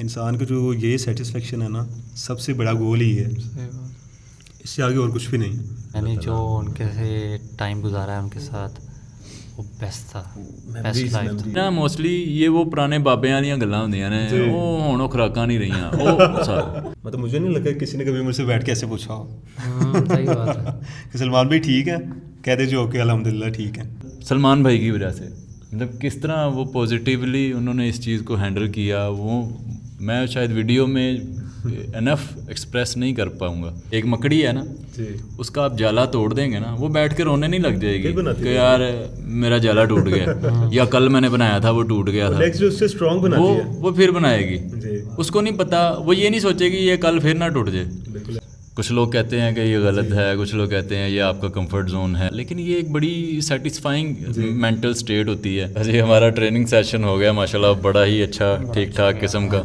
انسان کا جو یہ سیٹسفیکشن ہے نا سب سے بڑا گول ہی ہے, اس سے آگے اور کچھ بھی نہیں. یعنی جو ان کے سے ٹائم گزارا ہے ان کے ساتھ وہ بیسٹ تھا, بیسٹ لائف نا. موسٹلی یہ وہ پرانے بابے والیاں گلاں ہوندیاں نے, وہ ہن وہ خوراکاں نہیں رہیاں. مطلب مجھے نہیں لگا کسی نے کبھی مجھ سے بیٹھ کے ایسے پوچھا ہو صحیح بات ہے کہ سلمان بھائی ٹھیک ہے, کہتے جو اوکے الحمدللہ ٹھیک ہے. سلمان بھائی کی وجہ سے مطلب کس طرح وہ پازیٹیولی انہوں نے اس چیز کو ہینڈل کیا, وہ میں شاید ویڈیو میں انف ایکسپریس نہیں کر پاؤں گا. ایک مکڑی ہے نا, اس کا آپ جالا توڑ دیں گے نا, وہ بیٹھ کے رونے نہیں لگ جائے گی کہ یار میرا جالا ٹوٹ گیا یا کل میں نے بنایا تھا وہ ٹوٹ گیا تھا. وہ پھر بنائے گی, اس کو نہیں پتا, وہ یہ نہیں سوچے گی یہ کل پھر نہ ٹوٹ جائے. کچھ لوگ کہتے ہیں کہ یہ غلط ہے, کچھ لوگ کہتے ہیں یہ آپ کا کمفرٹ زون ہے, لیکن یہ ایک بڑی سیٹسفائنگ مینٹل اسٹیٹ ہوتی ہے. جی ہمارا ٹریننگ سیشن ہو گیا ماشاء اللہ, بڑا ہی اچھا ٹھیک ٹھاک قسم کا.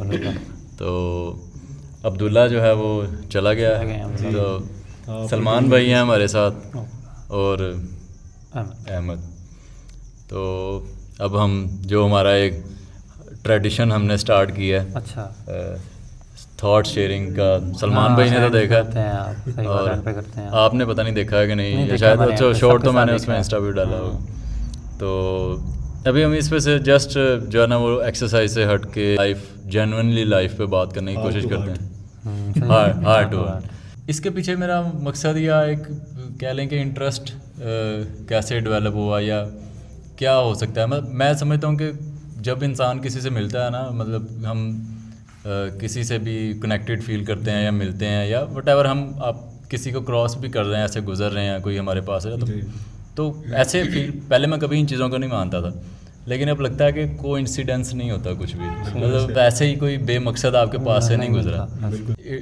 تو عبداللہ جو ہے وہ چلا گیا ہے, تو سلمان بھائی ہیں ہمارے ساتھ اور احمد. تو اب ہم جو ہمارا ایک ٹریڈیشن ہم نے اسٹارٹ کیا ہے, اچھا تھاٹ شیئرنگ کا, سلمان بھائی نے تو دیکھا اور آپ نے پتہ نہیں دیکھا ہے کہ نہیں, شاید اچھا شارٹ تو میں نے اس میں انسٹا پہ ڈالا ہوگا. تو ابھی ہم اس پہ سے جسٹ جو ہے نا وہ ایکسرسائز سے ہٹ کے لائف جینوئنلی لائف پہ بات کرنے کی کوشش کرتے ہیں, ہارٹ ٹو ہارٹ. اس کے پیچھے میرا مقصد یا ایک کہہ لیں کہ انٹرسٹ کیسے ڈیولپ ہوا یا کیا ہو سکتا ہے. میں سمجھتا ہوں کہ جب انسان کسی سے ملتا ہے نا, مطلب ہم کسی سے بھی کنیکٹڈ فیل کرتے ہیں یا ملتے ہیں یا وٹ ایور, ہم آپ کسی کو کراس بھی کر رہے ہیں, ایسے گزر رہے ہیں, کوئی ہمارے پاس ہے تو ایسے فیل, پہلے میں کبھی ان چیزوں کو نہیں مانتا تھا, لیکن اب لگتا ہے کہ کوئی انسیڈنس نہیں ہوتا کچھ بھی, مطلب ایسے ہی کوئی بے مقصد آپ کے پاس سے نہیں گزرا.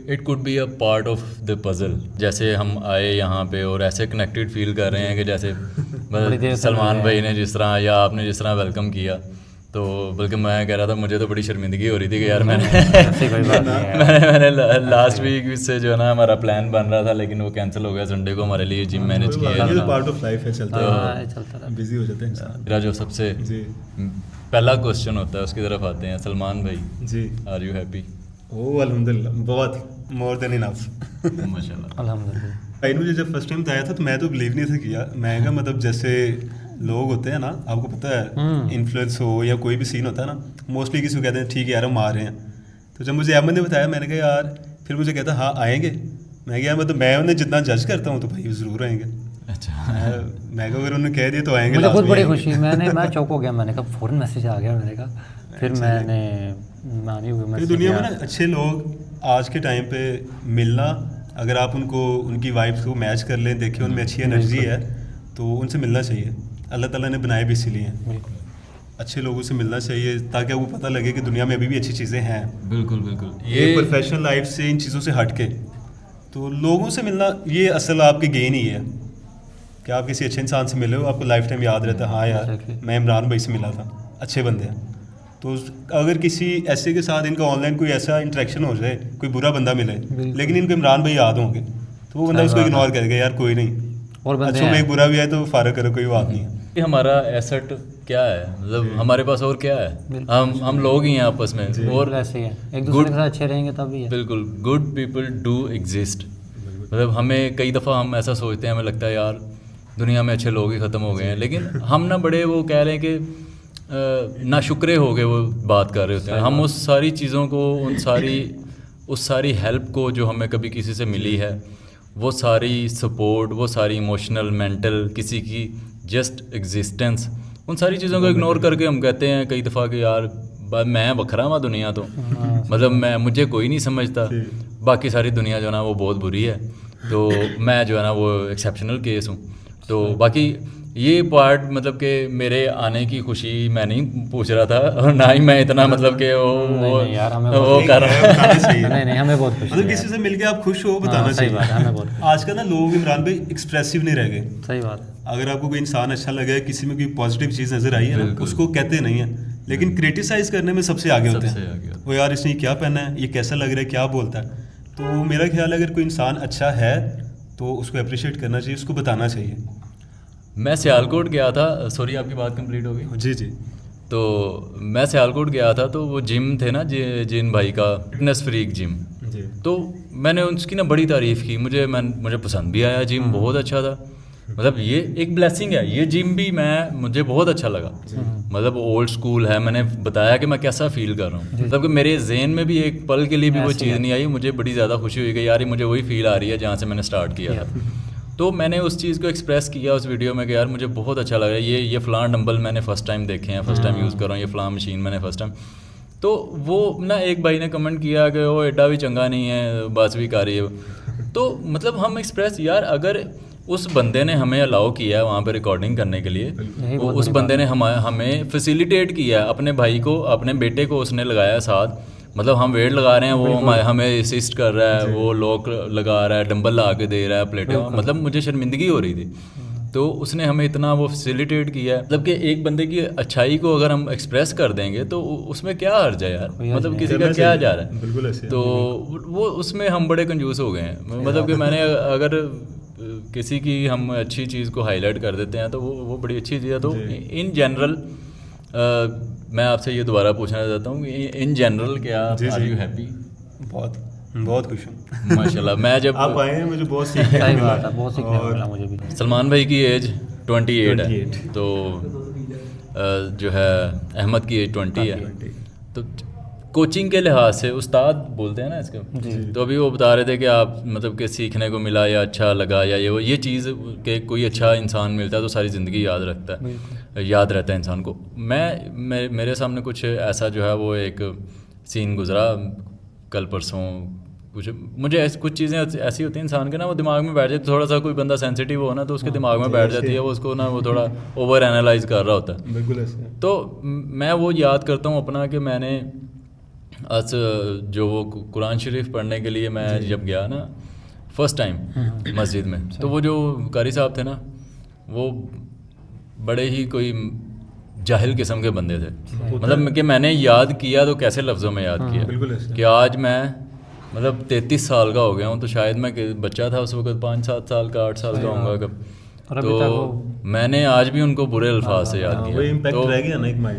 It could be a part of the puzzle. جیسے ہم آئے یہاں پہ اور ایسے کنیکٹڈ فیل کر رہے ہیں کہ جیسے سلمان بھائی نے جس طرح یا آپ نے جس طرح ویلکم کیا, تو بلکہ میں کہہ رہا تھا مجھے تو بڑی شرمندگی ہو رہی تھی کہ یار میں نے لاسٹ ویک سے جو ہے نا ہمارا پلان بن رہا تھا, لیکن وہ کینسل ہو گیا. سنڈے کو ہمارے لیے جم مینیج کیا. میرا جو سب سے پہلا کوشچن ہوتا ہے اس کی طرف آتے ہیں. سلمان بھائی جی, آر یو ہیپی؟ او الحمدللہ, بہت مور دین انف ماشاء اللہ الحمدللہ. بھائی مجھے جب فرسٹ ٹائم بتایا تھا تو میں تو بلیو نہیں تھا کیا. میں کہا مطلب جیسے لوگ ہوتے ہیں نا, آپ کو پتہ ہے انفلوئنس ہو یا کوئی بھی سین ہوتا ہے نا, موسٹلی کسی کو کہتے ہیں ٹھیک ہے یار ہم آ رہے ہیں. تو جب مجھے احمد نے بتایا میں نے کہا یار, پھر مجھے کہتا ہاں آئیں گے. میں کہا مطلب میں انہیں جتنا جج کرتا ہوں تو بھائی ضرور آئیں گے. اچھا, میں کہا اگر انہوں نے کہہ دیا تو آئیں گے. مجھے خود بڑی خوشی, میں چوک ہو گیا. میں نے کہا فوراً میسیج آ گیا میرے کا, پھر میں نے مانی ہوئی. دنیا میں نا اچھے لوگ آج کے ٹائم پہ ملنا, اگر آپ ان کو ان کی وائف کو میچ کر لیں, دیکھیں ان میں اچھی انرجی ہے تو ان سے ملنا چاہیے. اللہ تعالیٰ نے بنائے بھی اسی لیے ہیں. اچھے لوگوں سے ملنا چاہیے تاکہ آپ کو پتہ لگے کہ دنیا میں ابھی بھی اچھی چیزیں ہیں. بالکل بالکل. یہ پروفیشنل لائف سے ان چیزوں سے ہٹ کے تو لوگوں سے ملنا, یہ اصل آپ کی گین ہی ہے کہ آپ کسی اچھے انسان سے ملے ہو, آپ کو لائف ٹائم یاد رہتا ہے ہاں یار میں عمران بھائی سے ملا تھا, اچھے بندے ہیں. تو اگر کسی ایسے کے ساتھ ان کا آن لائن کوئی ایسا انٹریکشن ہو جائے, کوئی برا بندہ ملے لیکن ان کو عمران بھائی یاد ہوں گے, تو وہ بندہ اس کو اگنور کرے گا, یار کوئی نہیں, اچھا میں ایک برا بھی ہے تو فارغ کرو, کوئی بات نہیں ہے. ہمارا ایسٹ کیا ہے, مطلب ہمارے پاس اور کیا ہے, ہم لوگ ہی ہیں آپس میں, اور ایسے ہی ہیں, ایک دوسرے کے ساتھ اچھے رہیں گے تب بھی. بالکل, گڈ پیپل ڈو ایگزسٹ. مطلب ہمیں کئی دفعہ ہم ایسا سوچتے ہیں, ہمیں لگتا ہے یار دنیا میں اچھے لوگ ہی ختم ہو گئے ہیں, لیکن ہم نہ بڑے وہ کہہ رہے ہیں کہ نہ شکرے ہو گئے وہ بات کر رہے ہوتے ہیں. ہم اس ساری چیزوں کو, اس ساری ہیلپ کو جو ہمیں کبھی کسی سے ملی ہے, وہ ساری سپورٹ, وہ ساری ایموشنل مینٹل کسی کی جسٹ ایگزسٹنس, ان ساری چیزوں کو اگنور کر کے ہم کہتے ہیں کئی دفعہ کہ یار میں بکھرا ہوا دنیا تو, مطلب مجھے کوئی نہیں سمجھتا, باقی ساری دنیا جو ہے نا وہ بہت بری ہے, تو میں جو ہے نا وہ ایکسیپشنل کیس ہوں. تو باقی یہ پارٹ مطلب کہ میرے آنے کی خوشی میں نہیں پوچھ رہا تھا, اور نہ ہی میں اتنا مطلب کہ وہ کر رہا نہیں ہمیں بہت خوشی. مطلب کسی سے مل کے آپ خوش ہو بتانا چاہیے. آج کل نا لوگ عمران بھائی ایکسپریسو نہیں رہ گئے. صحیح بات. اگر آپ کو کوئی انسان اچھا لگے, کسی میں کوئی پازیٹیو چیز نظر آئی ہے نا, اس کو کہتے نہیں ہیں, لیکن کریٹیسائز کرنے میں سب سے آگے ہوتے ہیں. وہ یار اس نے کیا پہنا ہے, یہ کیسا لگ رہا ہے, کیا بولتا ہے. تو میرا خیال ہے اگر کوئی انسان اچھا ہے تو اس کو اپریشیٹ کرنا چاہیے, اس کو بتانا چاہیے. میں سیالکوٹ گیا تھا, سوری آپ کی بات کمپلیٹ ہو گئی. جی جی. تو میں سیالکوٹ گیا تھا, تو وہ جم تھے نا جن بھائی کا فٹنس فریک جم, تو میں نے اس کی نا بڑی تعریف کی, مجھے پسند بھی آیا جم, بہت اچھا تھا. مطلب یہ ایک بلیسنگ ہے, یہ جم بھی مجھے بہت اچھا لگا. مطلب اولڈ اسکول ہے, میں نے بتایا کہ میں کیسا فیل کر رہا ہوں, مطلب کہ میرے ذہن میں بھی ایک پل کے لیے بھی وہ چیز نہیں آئی. مجھے بڑی زیادہ خوشی ہوئی کہ یار مجھے وہی فیل آ رہی ہے جہاں سے میں نے اسٹارٹ کیا تھا. تو میں نے اس چیز کو ایکسپریس کیا اس ویڈیو میں کہ یار مجھے بہت اچھا لگ رہا ہے, یہ فلاں ڈمبل میں نے فرسٹ ٹائم دیکھے ہیں, فرسٹ ٹائم یوز کر رہا ہوں, یہ فلاں مشین میں نے فرسٹ ٹائم. تو وہ نا ایک بھائی نے کمنٹ کیا کہ وہ ایڈا بھی چنگا نہیں ہے, بس بھی کر رہی ہے. تو مطلب ہم ایکسپریس, یار اگر اس بندے نے ہمیں الاؤ کیا ہے وہاں پہ ریکارڈنگ کرنے کے لیے, اس بندے نے ہمیں فیسیلیٹیٹ کیا ہے, اپنے بھائی کو, اپنے بیٹے کو اس نے لگایا ساتھ. مطلب ہم ویٹ لگا رہے ہیں, وہ ہمیں اسسٹ کر رہا ہے, وہ لوک لگا رہا ہے, ڈمبل لا کے دے رہا ہے, پلیٹیں. مطلب مجھے شرمندگی ہو رہی تھی, تو اس نے ہمیں اتنا وہ فیسیلیٹیٹ کیا ہے. مطلب کہ ایک بندے کی اچھائی کو اگر ہم ایکسپریس کر دیں گے تو اس میں کیا حرج ہے یار, مطلب کسی کا کیا جا رہا ہے. تو وہ اس میں ہم بڑے کنجوس ہو گئے ہیں. مطلب کہ میں نے اگر کسی کی ہم اچھی چیز کو ہائی لائٹ کر دیتے ہیں تو وہ بڑی اچھی چیز ہے. تو ان جنرل میں آپ سے یہ دوبارہ پوچھنا چاہتا ہوں کہ ان جنرل کیا آر یو ہیپی؟ بہت خوش ہوں ماشاء اللہ. میں جب آپ آئے ہیں مجھے بہت سیکھنے ملا مجھے بھی. سلمان بھائی کی ایج 28 ہے, تو جو ہے احمد کی ایج 20 ہے. تو کوچنگ کے لحاظ سے استاد بولتے ہیں نا اس کو, تو ابھی وہ بتا رہے تھے کہ آپ مطلب کہ سیکھنے کو ملا یا اچھا لگا یا یہ چیز کہ کوئی اچھا انسان ملتا ہے تو ساری زندگی یاد رہتا ہے انسان کو. میرے سامنے کچھ ایسا جو ہے وہ ایک سین گزرا کل پرسوں. مجھے کچھ چیزیں ایسی ہوتی ہیں انسان کے نا, وہ دماغ میں بیٹھ جاتی. تھوڑا سا کوئی بندہ سینسٹیو ہو نا تو اس کے دماغ میں بیٹھ جاتی ہے, وہ اس کو نا وہ تھوڑا اوور اینالائز کر رہا ہوتا ہے. بالکل ایسے. تو میں وہ یاد کرتا ہوں اپنا کہ میں نے جو وہ قرآن شریف پڑھنے کے لیے میں جب گیا نا فرسٹ ٹائم مسجد میں, تو وہ جو قاری صاحب تھے نا وہ بڑے ہی کوئی جاہل قسم کے بندے تھے. مطلب کہ میں نے یاد کیا تو کیسے لفظوں میں یاد کیا کہ آج میں مطلب 33 سال کا ہو گیا ہوں, تو شاید میں بچہ تھا اس وقت 5-7 سال کا 8 سال کا ہوں گا کب. تو میں نے آج بھی ان کو برے الفاظ سے یاد کیا.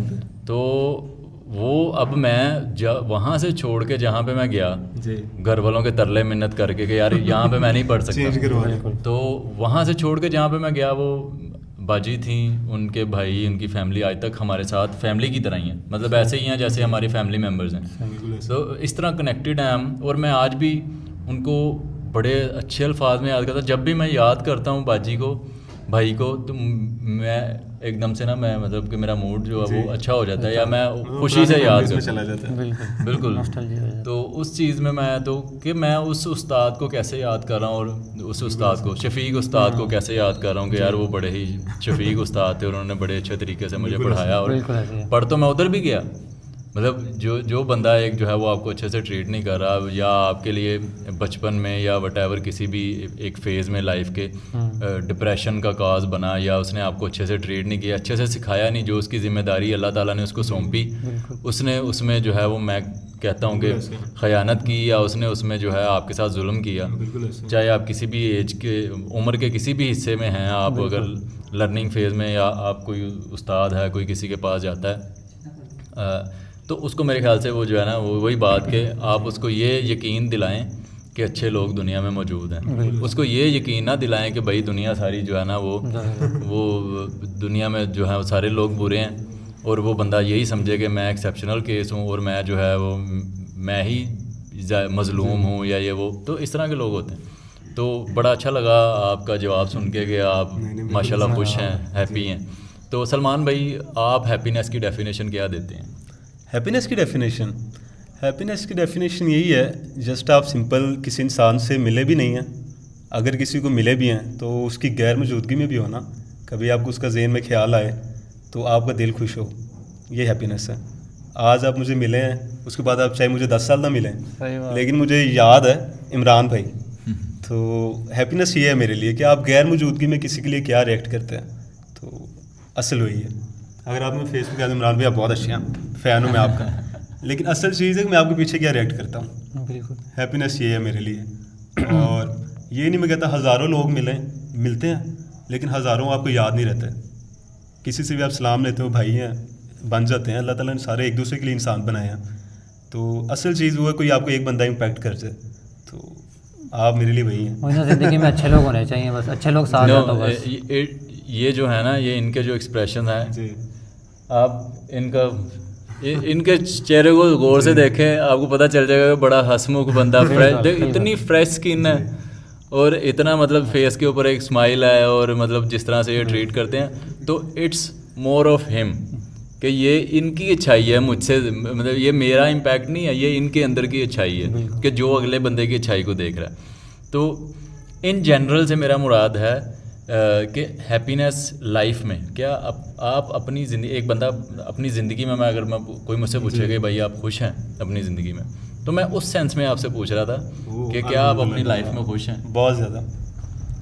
تو وہ اب میں وہاں سے چھوڑ کے جہاں پہ میں گیا, گھر والوں کے ترلے منت کر کے کہ یار یہاں پہ میں نہیں پڑھ سکتا, تو وہاں سے چھوڑ کے جہاں پہ میں گیا وہ باجی تھیں, ان کے بھائی, ان کی فیملی آج تک ہمارے ساتھ فیملی کی طرح ہی ہیں. مطلب ایسے ہی ہیں جیسے ہماری فیملی ممبرز ہیں. تو اس طرح کنیکٹڈ ہیں ہم. اور میں آج بھی ان کو بڑے اچھے الفاظ میں یاد کرتا ہوں. جب بھی میں یاد کرتا ہوں باجی کو, بھائی کو, تو میں ایک دم سے نا میں مطلب کہ میرا موڈ جو ہے وہ اچھا ہو جاتا ہے, یا میں خوشی سے یاد کرتا ہوں. بالکل. تو اس چیز میں تو کہ میں اس استاد کو کیسے یاد کر رہا ہوں, اور اس استاد کو, شفیق استاد کو کیسے یاد کر رہا ہوں کہ یار وہ بڑے ہی شفیق استاد تھے, انہوں نے بڑے اچھے طریقے سے مجھے پڑھایا. اور پڑھ تو میں ادھر بھی گیا, مطلب جو بندہ ایک جو ہے وہ آپ کو اچھے سے ٹریٹ نہیں کر رہا, یا آپ کے لیے بچپن میں یا وٹ ایور کسی بھی ایک فیز میں لائف کے ڈپریشن کا کاز بنا, یا اس نے آپ کو اچھے سے ٹریٹ نہیں کیا, اچھے سے سکھایا نہیں, جو اس کی ذمہ داری اللہ تعالیٰ نے اس کو سونپی, اس نے اس میں جو ہے وہ میں کہتا ہوں کہ خیانت کی, یا اس نے اس میں جو ہے آپ کے ساتھ ظلم کیا. چاہے آپ کسی بھی ایج کے, عمر کے کسی بھی حصے میں ہیں, آپ اگر لرننگ فیز میں, یا آپ کوئی استاد ہے, کوئی کسی کے پاس جاتا ہے, تو اس کو میرے خیال سے وہ جو ہے نا وہی بات کہ آپ اس کو یہ یقین دلائیں کہ اچھے لوگ دنیا میں موجود ہیں. اس کو یہ یقین نہ دلائیں کہ بھائی دنیا ساری جو ہے نا وہ دنیا میں جو ہے سارے لوگ برے ہیں, اور وہ بندہ یہی سمجھے کہ میں ایکسیپشنل کیس ہوں, اور میں جو ہے وہ میں ہی مظلوم ہوں, یا یہ وہ. تو اس طرح کے لوگ ہوتے ہیں. تو بڑا اچھا لگا آپ کا جواب سن کے کہ آپ ماشاء اللہ خوش ہیں, ہیپی ہیں. تو سلمان بھائی, آپ ہیپینیس کی ڈیفینیشن کیا دیتے ہیں؟ ہیپینیس کی ڈیفینیشن یہی ہے, جسٹ آپ سمپل کسی انسان سے ملے بھی نہیں ہیں, اگر کسی کو ملے بھی ہیں تو اس کی غیر موجودگی میں بھی ہونا, کبھی آپ کو اس کا ذہن میں خیال آئے تو آپ کا دل خوش ہو, یہ ہیپینیس ہے. آج آپ مجھے ملے ہیں, اس کے بعد آپ چاہے مجھے 10 سال نہ ملیں, لیکن مجھے یاد ہے عمران بھائی. تو ہیپینیس یہ ہے میرے لیے کہ آپ غیر موجودگی میں کسی کے لیے کیا ریئیکٹ کرتے ہیں, تو اصل وہی ہے. اگر آپ نے فیس بک عمران بھائی آپ بہت اچھے ہیں, فین ہوں میں آپ کا, لیکن اصل چیز ہے کہ میں آپ کے پیچھے کیا ریئیکٹ کرتا ہوں. بالکل ہیپینیس یہ ہے میرے لیے. اور یہ نہیں میں کہتا ہزاروں لوگ ملتے ہیں, لیکن ہزاروں آپ کو یاد نہیں رہتے. کسی سے بھی آپ سلام لیتے ہو, بھائی ہیں, بن جاتے ہیں. اللہ تعالیٰ نے سارے ایک دوسرے کے لیے انسان بنائے ہیں. تو اصل چیز وہ ہے کوئی آپ کو ایک بندہ امپیکٹ کر جائے, تو آپ میرے لیے وہی ہیں. زندگی میں اچھے لوگ ہونے چاہیے, بس اچھے لوگ ساتھ ہیں تو بس. یہ جو ہے نا, یہ ان کے جو ایکسپریشن ہیں, جی آپ ان کے چہرے کو غور سے دیکھیں, آپ کو پتہ چل جائے گا کہ بڑا ہسمکھ بندہ, اتنی فریش اسکن ہے اور اتنا مطلب فیس کے اوپر ایک اسمائل ہے, اور مطلب جس طرح سے یہ ٹریٹ کرتے ہیں, تو اٹس مور آف ہم, کہ یہ ان کی اچھائی ہے مجھ سے, مطلب یہ میرا امپیکٹ نہیں ہے, یہ ان کے اندر کی اچھائی ہے کہ جو اگلے بندے کی اچھائی کو دیکھ رہا ہے. تو ان جنرل سے میرا مراد ہے کہ ہیپینیس لائف میں کیا آپ اپنی زندگی, ایک بندہ اپنی زندگی میں اگر کوئی مجھ سے پوچھے کہ بھائی آپ خوش ہیں اپنی زندگی میں, تو میں اس سینس میں آپ سے پوچھ رہا تھا کہ کیا آپ اپنی لائف میں خوش ہیں؟ بہت زیادہ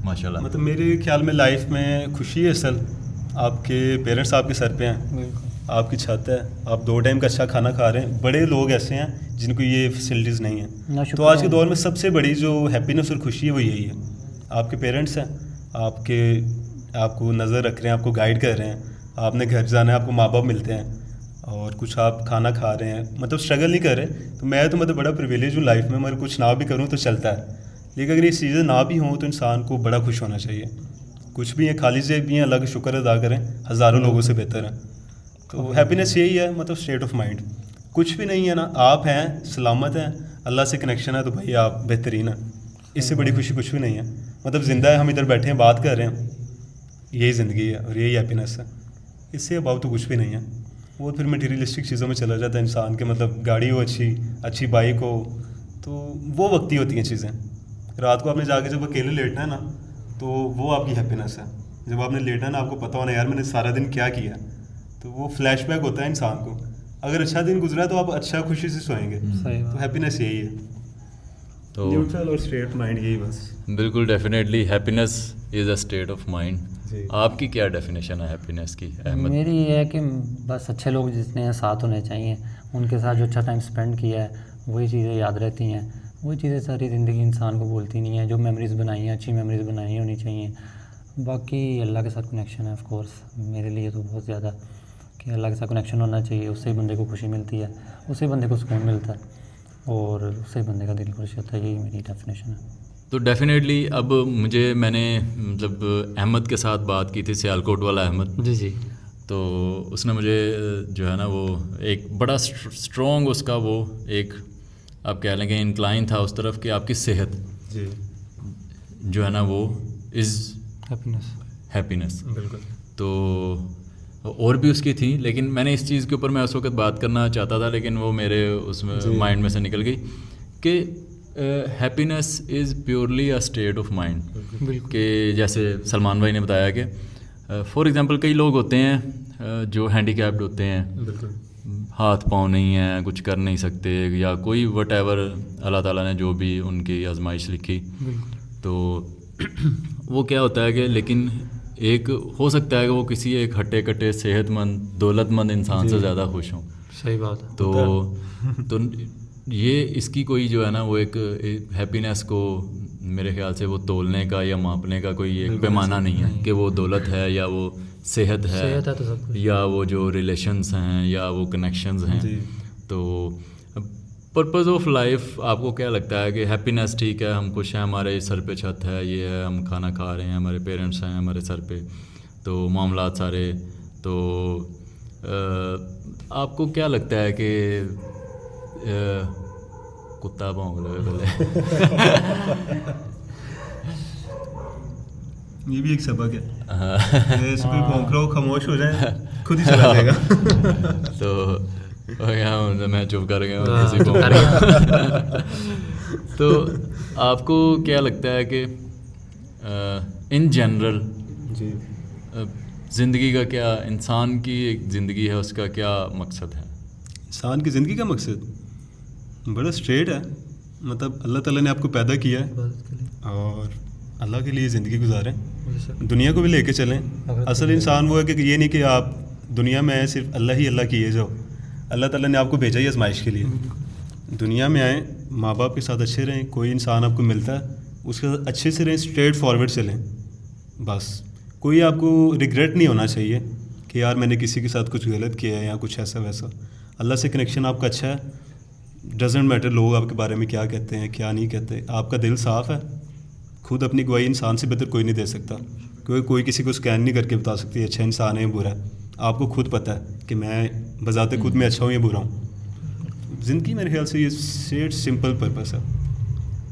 ماشاء اللہ. مطلب میرے خیال میں لائف میں خوشی ہے اصل آپ کے پیرنٹس آپ کے سر پہ ہیں, آپ کی چھت ہے, آپ 2 ٹائم کا اچھا کھانا کھا رہے ہیں. بڑے لوگ ایسے ہیں جن کو یہ فیسلٹیز نہیں ہیں. تو آج کے دور میں سب سے بڑی جو ہیپینس اور خوشی ہے وہ یہی ہے. آپ کے پیرنٹس ہیں, آپ کو نظر رکھ رہے ہیں, آپ کو گائیڈ کر رہے ہیں, آپ نے گھر جانا ہے, آپ کو ماں باپ ملتے ہیں, اور کچھ آپ کھانا کھا رہے ہیں, مطلب اسٹرگل نہیں کر رہے. تو میں تو مطلب بڑا پریویلیج ہوں لائف میں, مگر کچھ نہ بھی کروں تو چلتا ہے. لیکن اگر یہ چیزیں نہ بھی ہوں تو انسان کو بڑا خوش ہونا چاہیے. کچھ بھی ہیں, خالی سے بھی ہیں, اللہ کا شکر ادا کریں, ہزاروں لوگوں سے بہتر ہیں. تو ہیپینیس یہی ہے, مطلب اسٹیٹ آف مائنڈ. کچھ بھی نہیں ہے نا, آپ ہیں سلامت ہیں, اللہ سے کنیکشن ہے, تو بھائی آپ بہترین ہیں. اس سے بڑی خوشی کچھ بھی نہیں ہے. مطلب زندہ ہے, ہم ادھر بیٹھے ہیں بات کر رہے ہیں, یہی زندگی ہے اور یہی ہیپینیس ہے. اس سے اباؤ تو کچھ بھی نہیں ہے. وہ پھر مٹیریلسٹک چیزوں میں چلا جاتا ہے انسان کے, مطلب گاڑی ہو اچھی بائک ہو, تو وہ وقتی ہوتی ہیں چیزیں. رات کو آپ نے جا کے جب اکیلے لیٹنا ہے نا, تو وہ آپ کی ہیپینیس ہے. جب آپ نے لیٹنا ہے نا, آپ کو پتہ ہونا یار میں نے سارا دن کیا کیا, تو وہ فلیش بیک ہوتا ہے انسان کو. اگر اچھا دن گزرا ہے تو آپ اچھا خوشی سے سوئیں گے. تو ہیپینیس یہی ہے, تو نیوٹرل اور اسٹیٹ آف مائنڈ یہی بس. بالکل definitely happiness is a state of mind. آپ کی کیا ڈیفینیشن ہے ہیپینیس کی احمد؟ میری یہ ہے کہ بس اچھے لوگ جتنے ہیں ساتھ ہونے چاہیے, ان کے ساتھ جو اچھا ٹائم اسپینڈ کیا ہے وہی چیزیں یاد رہتی ہیں. وہی چیزیں ساری زندگی انسان کو بولتی نہیں ہیں. جو میموریز بنائی ہیں, اچھی میموریز بنائی ہونی چاہیے. باقی اللہ کے ساتھ کنیکشن ہے آف کورس میرے لیے تو بہت زیادہ, کہ اللہ کے ساتھ کنیکشن ہونا چاہیے. اس سے بندے کو خوشی ملتی ہے, اس سے بندے کو سکون ملتا ہے, اور اس سے بندے کا دل خوش ہوتا ہے. یہی میری ڈیفینیشن ہے. تو ڈیفینیٹلی اب میں نے مطلب احمد کے ساتھ بات کی تھی, سیالکوٹ والا احمد. جی جی. تو اس نے مجھے جو ہے نا وہ ایک بڑا اسٹرانگ اس کا وہ ایک آپ کہہ لیں کہ انکلائن تھا اس طرف کہ آپ کی صحت جی جو ہے نا وہ از ہیپینیس. بالکل. تو اور بھی اس کی تھی, لیکن میں نے اس چیز کے اوپر میں اس وقت بات کرنا چاہتا تھا, لیکن وہ میرے اس میں مائنڈ میں سے نکل گئی کہ happiness is purely a state of mind. کہ جیسے سلمان بھائی نے بتایا کہ فار ایگزامپل کئی لوگ ہوتے ہیں جو ہینڈی کیپڈ ہوتے ہیں, ہاتھ پاؤں نہیں ہیں, کچھ کر نہیں سکتے, یا کوئی وٹ ایور اللہ تعالیٰ نے جو بھی ان کی آزمائش لکھی, تو وہ کیا ہوتا ہے کہ لیکن ایک ہو سکتا ہے کہ وہ کسی ایک ہٹے کٹے صحت مند دولت مند انسان سے زیادہ خوش ہوں. صحیح بات ہے. تو یہ اس کی کوئی جو ہے نا وہ ایک ہیپینیس کو میرے خیال سے وہ تولنے کا یا ماپنے کا کوئی ایک پیمانہ نہیں ہے کہ وہ دولت ہے یا وہ صحت ہے یا وہ جو ریلیشنز ہیں یا وہ کنیکشنز ہیں. تو پرپز آف لائف آپ کو کیا لگتا ہے کہ ہیپینیس ٹھیک ہے, ہم خوش ہیں, ہمارے سر پہ چھت ہے, یہ ہے, ہم کھانا کھا رہے ہیں, ہمارے پیرنٹس ہیں ہمارے سر پہ, تو معاملات سارے, تو آپ کو کیا لگتا ہے کہ کتا بھونک لگے پہلے یہ بھی ایک سبق ہے, اس پہ بھونک رہا ہو خاموش ہو جائے خود ہی چلا جائے گا. تو میں چپ کر گیا. تو آپ کو کیا لگتا ہے کہ ان جنرل زندگی کا کیا, انسان کی ایک زندگی ہے اس کا کیا مقصد ہے؟ انسان کی زندگی کا مقصد بڑا اسٹریٹ ہے, مطلب اللہ تعالیٰ نے آپ کو پیدا کیا ہے اور اللہ کے لیے زندگی گزاریں, دنیا کو بھی لے کے چلیں. اصل انسان وہ ہے کہ یہ نہیں کہ آپ دنیا میں صرف اللہ ہی اللہ کیے جاؤ. اللہ تعالیٰ نے آپ کو بھیجا ہی آزمائش کے لیے. دنیا میں آئیں, ماں باپ کے ساتھ اچھے رہیں, کوئی انسان آپ کو ملتا ہے اس کے ساتھ اچھے سے رہیں, اسٹریٹ فارورڈ چلیں بس. کوئی آپ کو ریگریٹ نہیں ہونا چاہیے کہ یار میں نے کسی کے ساتھ کچھ غلط کیا ہے یا کچھ ایسا ویسا. اللہ سے کنیکشن آپ کا اچھا ہے, ڈزنٹ میٹر لوگ آپ کے بارے میں کیا کہتے ہیں کیا نہیں کہتے, آپ کا دل صاف ہے, خود اپنی گواہی انسان سے بہتر کوئی نہیں دے سکتا, کیونکہ کوئی کسی کو اسکین نہیں کر کے بتا سکتی اچھا انسان ہے یا برا ہے. آپ کو خود پتہ ہے کہ میں بذات خود میں اچھا ہوں یا برا ہوں. زندگی میرے خیال سے یہ سیٹ سمپل پرپس ہے,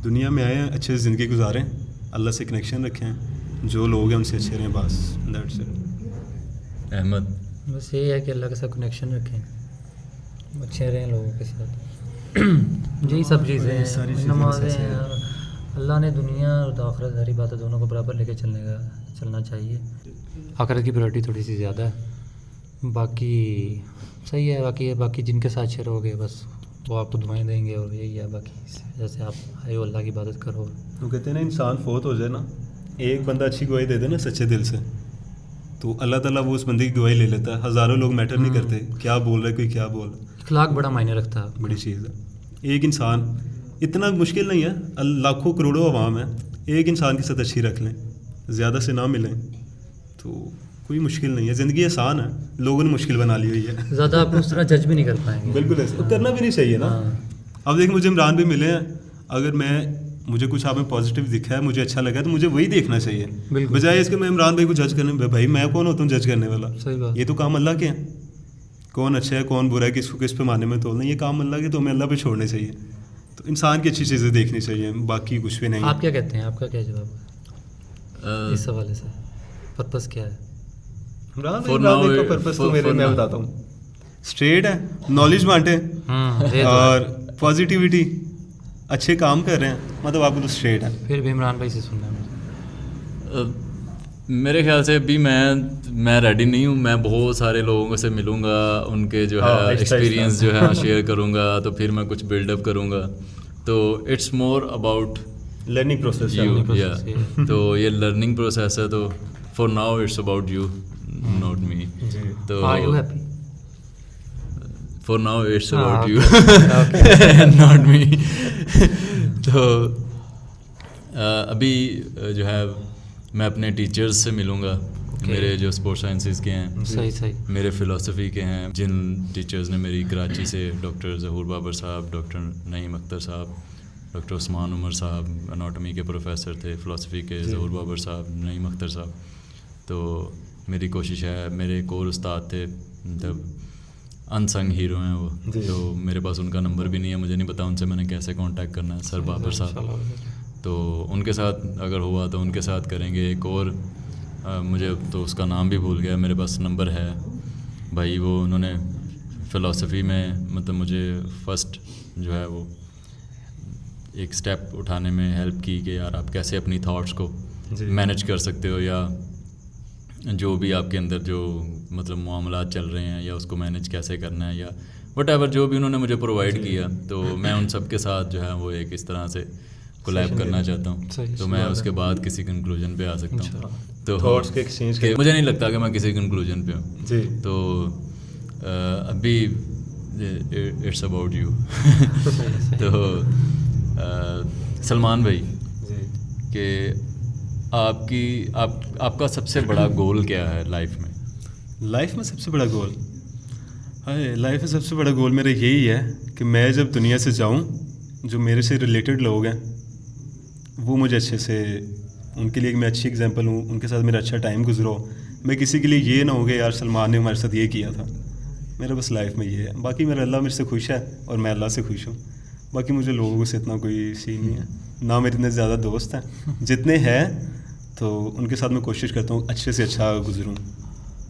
دنیا میں آئے ہیں اچھے سے زندگی گزاریں, اللہ سے کنیکشن رکھیں, جو لوگ ہیں ان سے اچھے رہیں, بس دیٹس اٹ. احمد بس یہی ہے کہ اللہ کے ساتھ کنیکشن رکھیں, اچھے رہیں لوگوں کے ساتھ, یہی سب چیزیں ہیں. نمازیں ہیں, اللہ نے دنیا اور آخرت ساری باتیں دونوں کو برابر لے کے چلنا چاہیے. آخرت کی پریورٹی تھوڑی سی زیادہ ہے, باقی صحیح ہے. باقی جن کے ساتھ اچھے رہو گے بس وہ آپ کو دعائیں دیں گے, اور یہی ہے. باقی جیسے آپ آئے ہو اللہ کی عبادت کرو. وہ کہتے ہیں نا انسان فوت ہو جائے نا, ایک بندہ اچھی گواہی دے دے نا سچے دل سے, تو اللہ تعالیٰ وہ اس بندے کی گواہی لے لیتا ہے. ہزاروں لوگ میٹر نہیں کرتے کیا بول رہا ہے, کوئی کیا بول رہا ہے. اخلاق بڑا معنی رکھتا ہے, بڑی چیز ہے. ایک انسان اتنا مشکل نہیں ہے, لاکھوں کروڑوں عوام ہیں, ایک انسان کے ساتھ اچھی رکھ لیں, زیادہ سے نہ ملیں, تو کوئی مشکل نہیں ہے. زندگی آسان ہے, لوگوں نے مشکل بنا لی ہوئی ہے. زیادہ آپ اس طرح جج بھی نہیں کر پائیں گے. بالکل ایسا کرنا بھی نہیں چاہیے نا. اب دیکھ مجھے عمران بھی ملے ہیں, اگر مجھے کچھ آپ میں پازیٹیو دکھا ہے, مجھے اچھا لگا ہے, تو مجھے وہی دیکھنا چاہیے, بجائے اس کے میں عمران بھائی کو جج کرنے. بھائی میں کون ہوتا ہوں جج کرنے والا؟ یہ تو کام اللہ کے ہیں, کون اچھا ہے کون برا ہے, کس کو کس پیمانے میں تولنا, یہ کام اللہ کے, تو ہمیں اللہ پہ چھوڑنے چاہیے. تو انسان کی اچھی چیزیں دیکھنی چاہیے, باقی کچھ بھی نہیں. آپ کیا کہتے ہیں, آپ کا کیا جواب ہے اس حوالے سے؟ پرپس کیا ہے عمران بھائی کا پرپس؟ تو میں بتاتا ہوں, اسٹریٹ ہے, نالج بانٹیں اور پازیٹیوٹی, اچھے کام کر رہے ہیں, مطلب آپ کو تو اسٹریٹ ہے. پھر بھی عمران بھائی سے سننا ہے میرے خیال سے ابھی میں ریڈی نہیں ہوں. میں بہت سارے لوگوں سے ملوں گا, ان کے جو ہے ایکسپیرینس جو ہے شیئر کروں گا, تو پھر میں کچھ بلڈ اپ کروں گا. تو it's more about learning process. تو یہ لرننگ پروسیس ہے, تو for now it's about you not me. تو for now it's about you not me. تو ابھی جو ہے میں اپنے ٹیچرز سے ملوں گا, میرے جو اسپورٹس سائنسز کے ہیں, صحیح میرے فلاسفی کے ہیں, جن ٹیچرز نے میری کراچی سے ڈاکٹر ظہور بابر صاحب, ڈاکٹر نعیم اختر صاحب, ڈاکٹر عثمان عمر صاحب اناٹمی کے پروفیسر تھے, فلاسفی کے ظہور بابر صاحب, نعیم اختر صاحب. تو میری کوشش ہے, میرے ایک اور استاد تھے, مطلب انسنگ ہیرو ہیں وہ, تو میرے پاس ان کا نمبر بھی نہیں ہے, مجھے نہیں پتا ان سے میں نے کیسے کانٹیکٹ کرنا ہے, سر بابر صاحب. تو ان کے ساتھ اگر ہوا تو ان کے ساتھ کریں گے. ایک اور مجھے تو اس کا نام بھی بھول گیا, میرے پاس نمبر ہے بھائی, وہ انہوں نے فلاسفی میں مطلب مجھے فرسٹ جو ہے وہ ایک سٹیپ اٹھانے میں ہیلپ کی, کہ یار آپ کیسے اپنی تھاٹس کو مینیج کر سکتے ہو, یا جو بھی آپ کے اندر جو مطلب معاملات چل رہے ہیں, یا اس کو مینیج کیسے کرنا ہے, یا وٹ ایور جو بھی انہوں نے مجھے پرووائڈ کیا. تو میں ان سب کے ساتھ جو ہے وہ ایک اس طرح سے کولیب کرنا چاہتا ہوں, تو میں اس کے بعد کسی کنکلوژن پہ آ سکتا ہوں. تو مجھے نہیں لگتا کہ میں کسی کنکلوژن پہ ہوں. تو ابھی اٹس اباؤٹ یو. تو سلمان بھائی, کہ آپ کا سب سے بڑا گول کیا ہے لائف میں؟ لائف میں سب سے بڑا گول, لائف میں سب سے بڑا گول میرا یہی ہے کہ میں جب دنیا سے جاؤں, جو میرے سے ریلیٹڈ لوگ ہیں وہ مجھے اچھے سے, ان کے لیے میں اچھی اگزامپل ہوں, ان کے ساتھ میرا اچھا ٹائم گزرو. میں کسی کے لیے یہ نہ ہو گیا یار سلمان نے ہمارے ساتھ یہ کیا تھا. میرا بس لائف میں یہ ہے. باقی میرا اللہ میرے سے خوش ہے اور میں اللہ سے خوش ہوں. باقی مجھے لوگوں سے اتنا کوئی سین نہیں ہے, نہ میرے اتنے زیادہ دوست ہیں, جتنے ہیں تو ان کے ساتھ میں کوشش کرتا ہوں اچھے سے اچھا گزروں.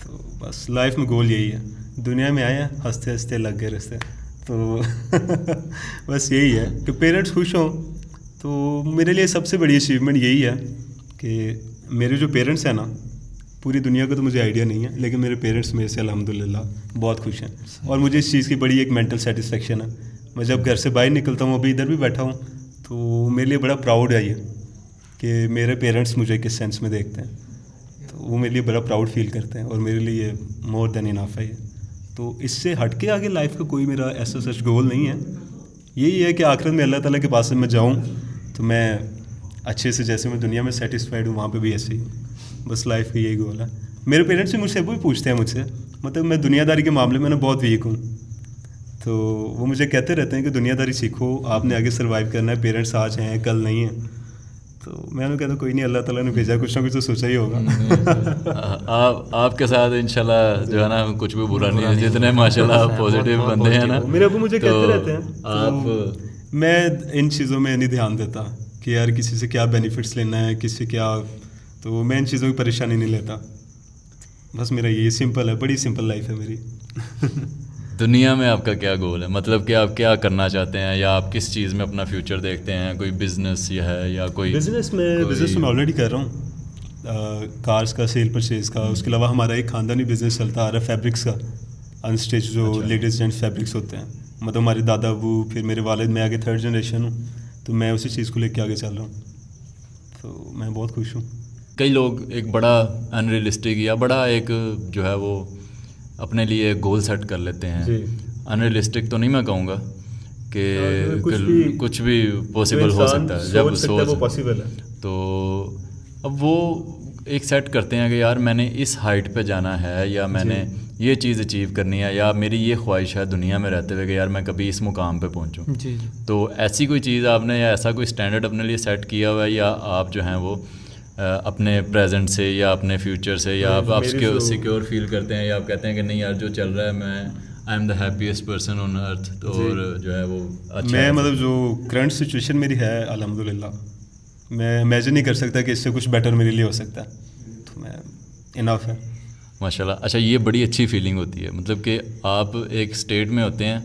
تو بس لائف میں گول یہی ہے. دنیا میں آئے ہیں ہنستے ہنستے لگ گئے رستے, تو بس یہی ہے کہ پیرنٹس خوش ہوں. تو میرے لیے سب سے بڑی اچیومنٹ یہی ہے کہ میرے جو پیرنٹس ہیں نا, پوری دنیا کا تو مجھے آئیڈیا نہیں ہے, لیکن میرے پیرنٹس میرے سے الحمدللہ بہت خوش ہیں, اور مجھے اس چیز کی بڑی ایک مینٹل سیٹسفیکشن ہے. میں جب گھر سے باہر نکلتا ہوں, ابھی ادھر بھی بیٹھا ہوں, تو میرے لیے بڑا پراؤڈ ہے یہ کہ میرے پیرنٹس مجھے کس سینس میں دیکھتے ہیں. تو وہ میرے لیے بڑا پراؤڈ فیل کرتے ہیں, اور میرے لیے مور دین انف ہے یہ. تو اس سے ہٹ کے آگے لائف کا کوئی میرا ایسا سچ گول نہیں ہے. یہی ہے کہ آخرت میں اللہ تعالیٰ کے پاس میں جاؤں تو میں اچھے سے, جیسے میں دنیا میں سیٹسفائڈ ہوں وہاں پہ بھی ایسے ہی ہوں. بس لائف کا یہی گول ہے. میرے پیرنٹس بھی مجھ سے ابھی پوچھتے ہیں مجھ سے مطلب میں دنیا داری کے معاملے میں نا بہت ویک ہوں. تو وہ مجھے کہتے رہتے ہیں کہ دنیا داری سیکھو, آپ نے آگے سروائیو کرنا ہے, پیرنٹس آج ہیں کل نہیں ہیں. تو میں نے کہتا کوئی نہیں, اللہ تعالیٰ نے بھیجا, کچھ نہ کچھ تو سوچا ہی ہوگا. آپ کے ساتھ انشاءاللہ جو ہے نا کچھ بھی برا نہیں ہے, جتنے ماشاءاللہ پازیٹیو بندے ہیں نا. میرے ابو مجھے کہتے رہتے ہیں, میں ان چیزوں میں نہیں دھیان دیتا کہ یار کسی سے کیا بینیفٹس لینا ہے, کسی سے کیا, تو میں ان چیزوں کی پریشانی نہیں لیتا. بس میرا یہ سمپل ہے, بڑی سمپل لائف ہے میری. دنیا میں آپ کا کیا گول ہے, مطلب کہ آپ کیا کرنا چاہتے ہیں, یا آپ کس چیز میں اپنا فیوچر دیکھتے ہیں؟ کوئی بزنس یہ ہے یا کوئی بزنس میں آلریڈی کر رہا ہوں, کارز کا سیل پرچیز کا. اس کے علاوہ ہمارا ایک خاندانی بزنس چلتا آ رہا ہے فیبرکس کا, انسٹیچ جو لیڈیز جینٹس فیبرکس ہوتے ہیں. مطلب ہمارے دادا ابو, پھر میرے والد, میں آگے 3rd جنریشن ہوں, تو میں اسی چیز کو لے کے آگے چل رہا ہوں. تو میں بہت خوش ہوں. کئی لوگ ایک بڑا انریلسٹک یا بڑا ایک جو ہے وہ اپنے لیے ایک گول سیٹ کر لیتے ہیں. انریلسٹک تو نہیں میں کہوں گا کہ کچھ بھی پاسبل ہو سکتا ہے جب سوچ پاسبل ہے. تو اب وہ ایک سیٹ کرتے ہیں کہ یار میں نے اس ہائٹ پہ جانا ہے, یا میں نے یہ چیز اچیو کرنی ہے, یا میری یہ خواہش ہے دنیا میں رہتے ہوئے کہ یار میں کبھی اس مقام پہ پہنچوں. تو ایسی کوئی چیز آپ نے, یا ایسا کوئی اسٹینڈرڈ اپنے لیے سیٹ کیا ہوا ہے, یا آپ جو ہیں وہ اپنے پریزنٹ سے یا اپنے فیوچر سے, یا آپ سیکیور فیل کرتے ہیں, یا آپ کہتے ہیں کہ نہیں یار جو چل رہا ہے میں I am the happiest person on earth, تو اور جو ہے وہ اچھا میں مطلب جو کرنٹ سچویشن میری ہے الحمدللہ, میں امیجن نہیں کر سکتا کہ اس سے کچھ بیٹر میرے لیے ہو سکتا ہے. تو میں انف ہے ماشاء اللہ. اچھا, یہ بڑی اچھی فیلنگ ہوتی ہے, مطلب کہ آپ ایک اسٹیٹ میں ہوتے ہیں.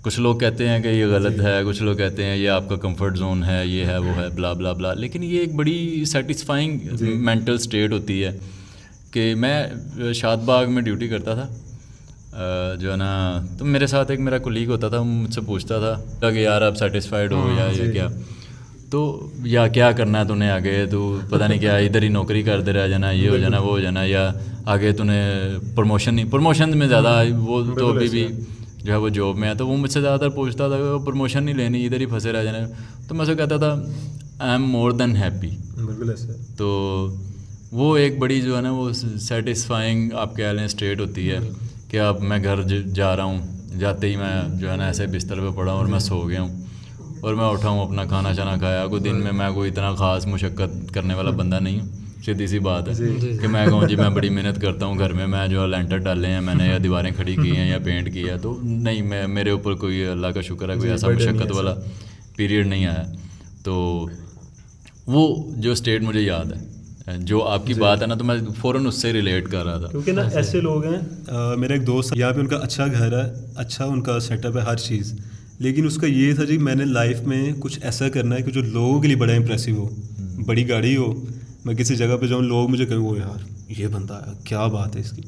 کچھ لوگ کہتے ہیں کہ یہ غلط ہے, کچھ لوگ کہتے ہیں یہ آپ کا کمفرٹ زون ہے, یہ ہے وہ ہے, بلا بلا بلا, لیکن یہ ایک بڑی سیٹسفائنگ مینٹل اسٹیٹ ہوتی ہے. کہ میں شاد باغ میں ڈیوٹی کرتا تھا جو ہے نا, تو میرے ساتھ ایک میرا کولیگ ہوتا تھا, مجھ سے پوچھتا تھا کہ یار آپ سیٹسفائیڈ ہو یا یہ کیا, تو یا کیا کرنا ہے تو نے آگے, تو پتہ نہیں کیا ادھر ہی نوکری کرتے رہ جانا, یہ ہو جانا وہ ہو جانا, یا آگے تو نے پروموشن میں زیادہ, وہ تو ابھی بھی جو ہے وہ جاب میں ہے, تو وہ مجھ سے زیادہ تر پوچھتا تھا کہ وہ پروموشن نہیں لینی, ادھر ہی پھنسے رہ جانا. تو میں سے کہتا تھا I am more than happy. تو وہ ایک بڑی جو ہے نا وہ سیٹسفائنگ آپ کہہ لیں اسٹیٹ ہوتی ہے کہ اب میں گھر جا رہا ہوں, جاتے ہی میں جو ہے نا ایسے بستر پہ پڑا ہوں اور میں سو گیا ہوں, اور میں اٹھا ہوں اپنا کھانا شانا کھایا. کوئی دن میں کوئی اتنا خاص مشقت کرنے والا بندہ نہیں ہوں, سیدھی سی بات ہے کہ میں کہوں جی میں بڑی محنت کرتا ہوں گھر میں جو لینٹر ڈالے ہیں میں نے, یا دیواریں کھڑی کی ہیں, یا پینٹ کیا, تو نہیں, میں میرے اوپر کوئی اللہ کا شکر ہے کوئی ایسا مشقت والا پیریڈ نہیں آیا. تو وہ جو اسٹیٹ مجھے یاد ہے, جو آپ کی بات ہے نا, تو میں فوراً اس سے ریلیٹ کر رہا تھا. کیونکہ نا ایسے لوگ ہیں, میرا ایک دوست یہاں پہ, ان کا اچھا گھر ہے, اچھا ان کا سیٹ اپ ہے ہر چیز, لیکن اس کا یہ تھا جی میں نے لائف میں کچھ ایسا کرنا ہے کہ جو لوگوں کے لیے بڑا امپریسو ہو, بڑی گاڑی ہو, میں کسی جگہ پہ جاؤں لوگ مجھے کہیں وہ یار یہ بندہ ہے, کیا بات ہے اس کی.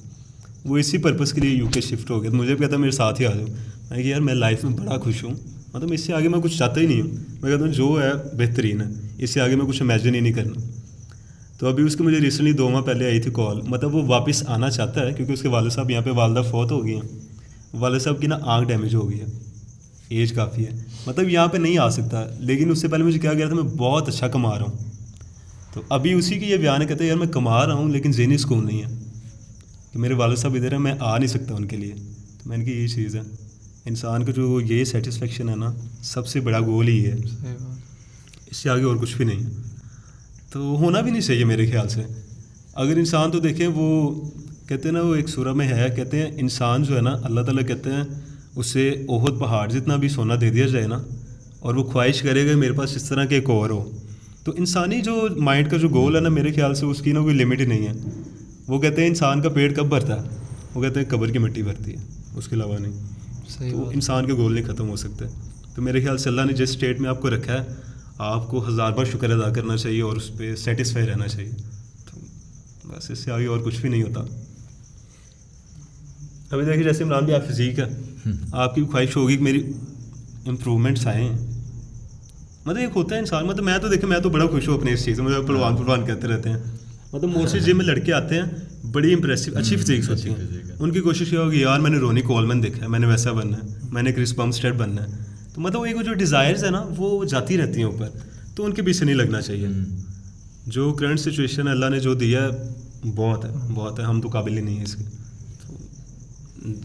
وہ اسی پرپز کے لیے یو کے شفٹ ہو گیا. تو مجھے بھی کہتا میرے ساتھ ہی آ جاؤ. میں کہ یار میں لائف میں بڑا خوش ہوں, مطلب اس سے آگے میں کچھ چاہتا ہی نہیں ہوں. میں کہتا ہوں جو ہے بہترین ہے, اس سے آگے میں کچھ امیجن ہی نہیں کرنا. تو ابھی اس کی مجھے ریسنٹلی 2 ماہ پہلے آئی تھی کال, مطلب وہ واپس آنا چاہتا ہے کیونکہ اس کے والد صاحب یہاں پہ, والدہ فوت ہو گئی ہیں, والد صاحب کی نا آنکھ ڈیمیج ہو گئی ہے, ایج کافی ہے, مطلب یہاں پہ نہیں آ سکتا. لیکن اس سے پہلے مجھے کیا گیا تھا میں بہت اچھا کما رہا ہوں. تو ابھی اسی کی یہ بیان ہے, کہتے ہیں یار میں کما رہا ہوں لیکن ذہنی سکون نہیں ہے کہ میرے والد صاحب ادھر ہیں, میں آ نہیں سکتا ان کے لیے. تو میں نے کہا یہ چیز ہے, انسان کا جو یہ سیٹسفیکشن ہے نا سب سے بڑا گول ہی ہے, اس سے آگے اور کچھ بھی نہیں ہے. تو ہونا بھی نہیں چاہیے میرے خیال سے. اگر انسان تو دیکھیں وہ کہتے ہیں نا, وہ ایک سورہ میں ہے, کہتے ہیں انسان جو ہے نا اللہ تعالیٰ کہتے ہیں اسے احد پہاڑ جتنا بھی سونا دے دیا جائے نا, اور وہ خواہش کرے گا میرے پاس اس طرح کے ایک اور ہو. تو انسانی جو مائنڈ کا جو گول ہے نا میرے خیال سے اس کی نا کوئی لمٹ ہی نہیں ہے. وہ کہتے ہیں انسان کا پیٹ کب بھرتا ہے, وہ کہتے ہیں قبر کی مٹی بھرتی ہے, اس کے علاوہ نہیں. تو انسان کے گول نہیں ختم ہو سکتے. تو میرے خیال سے اللہ نے جس اسٹیٹ میں آپ کو رکھا ہے آپ کو 1000 بار شکر ادا کرنا چاہیے اور اس پہ سیٹسفائی رہنا چاہیے. تو بس اس سے آگے اور کچھ بھی نہیں ہوتا. ابھی دیکھیے جیسے عمران بھی آپ فزیک ہے, آپ کی خواہش ہوگی کہ میری امپرومنٹس آئیں. مطلب ایک ہوتا ہے انسان, مطلب میں تو دیکھیں میں تو بڑا خوش ہوں اپنے اس چیز میں, مجھے پلوان کہتے رہتے ہیں. مطلب موسٹلی جم میں لڑکے آتے ہیں بڑی امپریسو اچھی فزیکس ہوتی ہیں, ان کی کوشش یہ ہوگی یار میں نے رونی کولمن دیکھا ہے, میں نے ویسا بننا ہے, میں نے کرس بمسٹیڈ بننا ہے. تو مطلب ایک جو ڈیزائرز ہیں نا وہ جاتی رہتی ہیں اوپر, تو ان کے پیچھے نہیں لگنا چاہیے. جو کرنٹ سچویشن اللہ نے جو دیا ہے بہت ہے, ہم تو قابل ہی نہیں ہیں اس کے.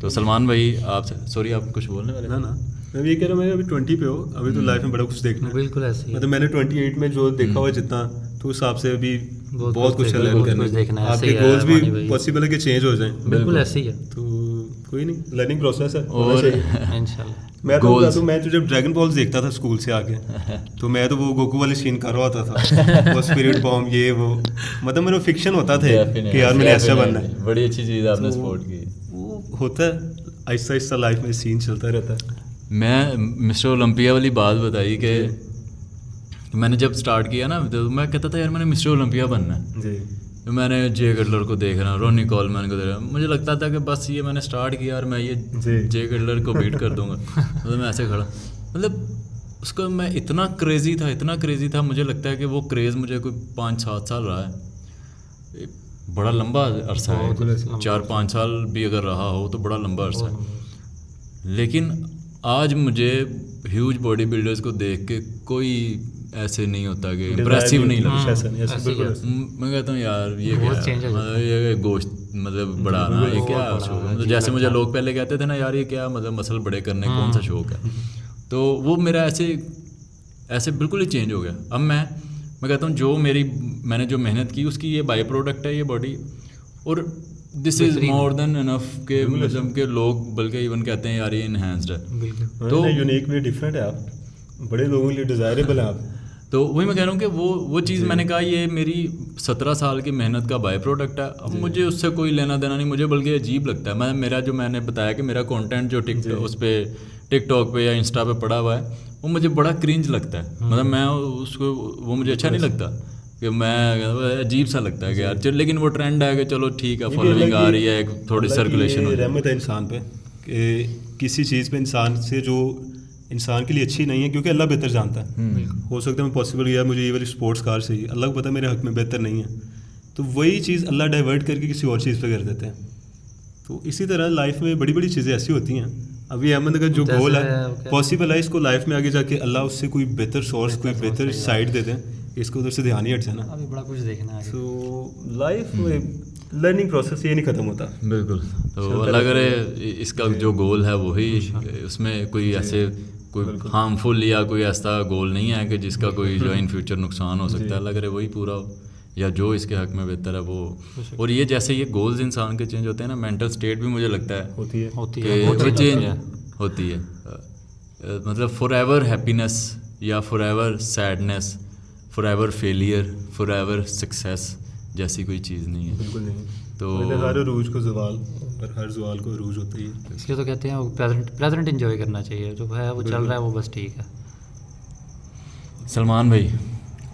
تو سلمان بھائی آپ سے سوری آپ کچھ بولنے والے؟ نا میں یہ کہہ رہا ہوں میں ابھی 20 پہ ہو, ابھی تو لائف میں بڑا کچھ دیکھنا ہے. بالکل ایسے ہی مطلب میں نے 28 میں جو دیکھا ہوا جتنا, تو اس حساب سے ابھی بہت کچھ کرنا ہے. آپ کے گولز بھی پاسبل ہے کہ چینج ہو جائیں. بالکل ایسے ہی ہے, تو کوئی نہیں, لرننگ پروسیس ہے. اور انشاءاللہ میں تو بتا دوں, میں تو جب ڈریگن بالز دیکھتا تھا اسکول سے آ کے, تو میں تو وہ گوکو والی سین کر رہا ہوتا تھا, وہ اسپرٹ بام یہ وہ, مطلب میرا فکشن ہوتا تھا کہ یار میں نے ایسا بننا ہے. بڑی اچھی چیز آپ نے سپورٹ کی. وہ ہوتا ہے آہستہ آہستہ لائف میں سین چلتا رہتا ہے. میں مسٹر اولمپیا والی بات بتائی کہ میں نے جب اسٹارٹ کیا نا, تو میں کہتا تھا یار میں نے مسٹر اولمپیا بننا ہے. جی میں نے جے کٹلر کو دیکھ رہا ہوں, رونی کولمین کو دیکھ رہا ہوں, مجھے لگتا تھا کہ بس یہ میں نے اسٹارٹ کیا اور میں یہ جے کٹلر کو بیٹ کر دوں گا. مطلب میں ایسے کھڑا, مطلب اس کو میں اتنا کریزی تھا, مجھے لگتا ہے کہ وہ کریز مجھے کوئی 5-7 سال رہا ہے. بڑا لمبا عرصہ ہے, 4-5 سال بھی اگر رہا ہو تو بڑا لمبا عرصہ ہے. لیکن آج مجھے ہیوج باڈی بلڈرز کو دیکھ کے کوئی ایسے نہیں ہوتا کہ امپریسو نہیں لگتا. میں کہتا ہوں یار یہ گوشت مطلب بڑھانا یہ کیا شوق ہے, مطلب جیسے مجھے لوگ پہلے کہتے تھے نا یار یہ کیا مطلب مسل بڑے کرنے کون سا شوق ہے, تو وہ میرا ایسے بالکل ہی چینج ہو گیا. اب میں کہتا ہوں جو میں نے جو محنت کی اس کی یہ بائی پروڈکٹ ہے یہ باڈی, اور دس از مور دین انف کہ مطلب کہ لوگ بلکہ ایون کہتے ہیں یار یہ انہینسڈ ہے. تو یونیک بھی ڈفرینٹ ہے, آپ بڑے لوگوں کے لیے ڈیزائریبل ہیں آپ. تو وہی میں کہہ رہا ہوں کہ وہ چیز میں نے کہا یہ میری 17 سال کی محنت کا بائی پروڈکٹ ہے. اب مجھے اس سے کوئی لینا دینا نہیں, مجھے بلکہ عجیب لگتا ہے. میں نے بتایا کہ میرا کانٹینٹ جو اس پہ ٹک ٹاک پہ یا انسٹا پہ پڑا ہوا ہے وہ مجھے بڑا کرنج لگتا ہے. مطلب میں اس کو وہ مجھے اچھا نہیں لگتا, کہ میں عجیب سا لگتا ہے کہ یار لیکن وہ ٹرینڈ ہے کہ چلو ٹھیک ہے فالوئنگ آ رہی ہے, ایک تھوڑی سرکولیشن. رحمت ہے انسان پہ کہ کسی چیز پہ انسان سے جو انسان کے لیے اچھی نہیں ہے, کیونکہ اللہ بہتر جانتا ہے. ہو سکتا ہے میں پاسبل یا مجھے یہ والی اسپورٹس کار چاہیے, اللہ کو پتہ ہے میرے حق میں بہتر نہیں ہے, تو وہی چیز اللہ ڈائیورٹ کر کے کسی اور چیز پہ کر دیتے ہیں. تو اسی طرح لائف میں بڑی بڑی چیزیں ایسی ہوتی ہیں. ابھی احمد کا جو گول ہے پاسبل ہے اس کو لائف میں آگے جا کے اللہ اس سے کوئی بہتر سورس کوئی بہتر سائڈ دے دیں, اس کو ادھر سے دھیان ہی ہٹ جانا. ابھی بڑا کچھ دیکھنا ہے. تو لائف میں لرننگ پروسیس یہ نہیں ختم ہوتا. بالکل. تو اللہ کرے اس کا جو گول ہے وہی, اس میں کوئی ایسے کوئی ہارمفل یا کوئی ایسا گول نہیں ہے کہ جس کا کوئی جو ان فیوچر نقصان ہو سکتا ہے. اللہ کرے وہی پورا ہو, یا جو اس کے حق میں بہتر ہے وہ. اور یہ جیسے یہ گولز انسان کے چینج ہوتے ہیں نا, مینٹل اسٹیٹ بھی مجھے لگتا ہے ہوتی ہے وہ چینج ہوتی ہے. مطلب فار ایور ہیپینس یا for ever sadness, for ever failure, for ever success جیسی کوئی چیز نہیں ہے. بالکل نہیں. تو ہر عروج کو زوال, اور ہر زوال کو عروج ہوتا ہی ہے. اس لیے تو کہتے ہیں پریزنٹ انجوائے کرنا چاہیے, جو ہے وہ چل رہا ہے وہ بس ٹھیک ہے. سلمان بھائی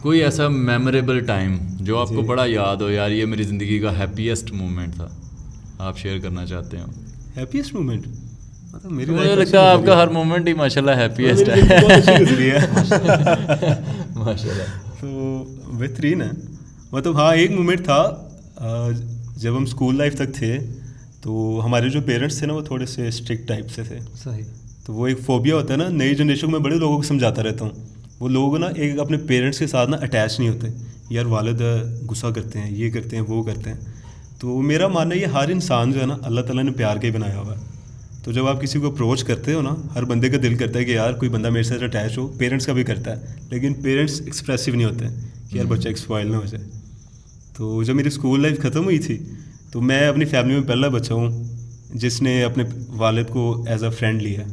کوئی ایسا میموریبل ٹائم جو آپ کو بڑا یاد ہو, یار یہ میری زندگی کا ہیپیسٹ مومنٹ تھا, آپ شیئر کرنا چاہتے ہو؟ ہیپیسٹ مومنٹ مجھے لگتا ہے آپ کا ہر مومنٹ ہی ماشاء اللہ ہیپیسٹ ہے. ماشاء اللہ. تو بہترین ہے. مطلب ہاں ایک مومنٹ تھا جب ہم اسکول لائف تک تھے, تو ہمارے جو پیرنٹس تھے نا وہ تھوڑے سے اسٹرکٹ ٹائپ سے تھے. صحیح. تو وہ ایک فوبیا ہوتا ہے نا, نئی جنریشن کو میں بڑے لوگوں کو سمجھاتا رہتا ہوں, وہ لوگ نا ایک اپنے پیرنٹس کے ساتھ نا اٹیچ نہیں ہوتے. یار والد غصہ کرتے ہیں, یہ کرتے ہیں, وہ کرتے ہیں. تو میرا ماننا یہ ہر انسان جو ہے نا اللہ تعالیٰ نے پیار کے ہی بنایا ہوا ہے. تو جب آپ کسی کو اپروچ کرتے ہو نا, ہر بندے کا دل کرتا ہے کہ یار کوئی بندہ میرے ساتھ اٹیچ ہو, پیرنٹس کا بھی کرتا ہے, لیکن پیرنٹس ایکسپریسو نہیں ہوتے کہ یار بچہ ایکسپوائل نہ ہو جائے. تو جب میری اسکول لائف ختم ہوئی تھی تو میں اپنی فیملی میں پہلا بچہ ہوں جس نے اپنے والد کو ایز اے فرینڈ لیا.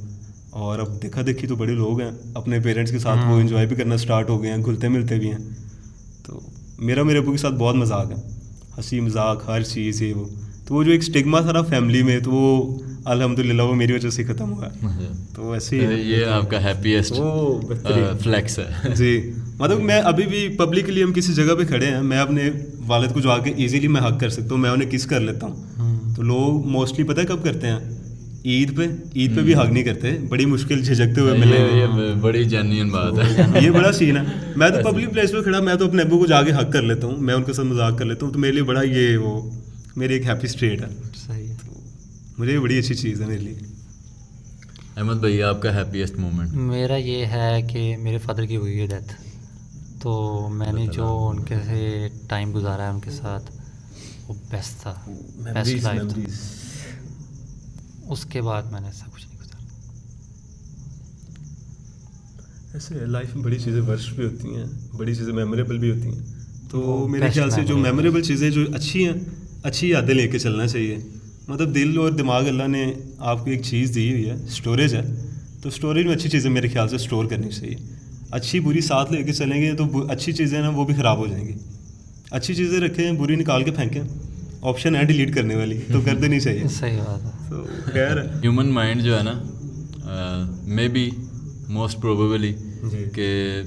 اور اب دیکھا دیکھی تو بڑے لوگ ہیں, اپنے پیرنٹس کے ساتھ وہ انجوائے بھی کرنا اسٹارٹ ہو گئے ہیں, گھلتے ملتے بھی ہیں. تو میرا میرے ابو کے ساتھ بہت مذاق ہے, ہنسی مذاق ہر چیز یہ وہ. تو وہ جو ایک اسٹگما تھا نا فیملی میں, تو وہ الحمدللہ وہ میری وجہ سے ختم ہوا. تو ایسے ہی یہ آپ کا ہیپیسٹ فلیکس ہے. جی مطلب میں ابھی بھی پبلکلی ہم کسی جگہ پہ کھڑے ہیں, میں اپنے والد کو جو آ کے ایزیلی میں حق کر سکتا ہوں, میں انہیں کس کر لیتا ہوں. تو لوگ موسٹلی پتہ ہے کب کرتے ہیں, عید پہ بھی حق نہیں کرتے, بڑی مشکل جھجکتے ہوئے ملے. یہ بڑی جینوئن بات ہے, یہ بڑا سین ہے. میں تو پبلک پلیس پہ کھڑا, میں تو اپنے ابو کو جا کے حق کر لیتا ہوں, میں ان کے ساتھ مذاق کر لیتا ہوں. تو میرے لیے بڑا یہ وہ میری ایک ہیپی اسٹیٹ ہے. صحیح. مجھے یہ بڑی اچھی چیز ہے میرے لیے. احمد بھائی آپ کا ہیپیسٹ مومنٹ؟ میرا یہ ہے کہ میرے فادر کی ہوئی ہے ڈیتھ, تو میں نے جو ان کے سے ٹائم گزارا ہے ان کے ساتھ وہ بیسٹ تھا, بیسٹ لائف تھا. اس کے بعد میں نے ایسا کچھ نہیں گزارا. ایسے لائف میں بڑی چیزیں ورسٹ بھی ہوتی ہیں, بڑی چیزیں میموریبل بھی ہوتی ہیں. تو میرے خیال سے جو میموریبل چیزیں جو اچھی ہیں, اچھی یادیں لے کے چلنا چاہیے. مطلب دل اور دماغ اللہ نے آپ کو ایک چیز دی ہوئی ہے, اسٹوریج ہے, تو اسٹوریج میں اچھی چیزیں میرے خیال سے اسٹور کرنی چاہیے. اچھی بری ساتھ لے کے چلیں گے تو اچھی چیزیں نا وہ بھی خراب ہو جائیں گی. اچھی چیزیں رکھیں, بری نکال کے پھینکیں, آپشن ہے ڈیلیٹ کرنے والی, تو کر دینی چاہیے. صحیح بات ہے. تو خیر ہیومن مائنڈ جو ہے نا, مے بی موسٹ پروبیبلی کہ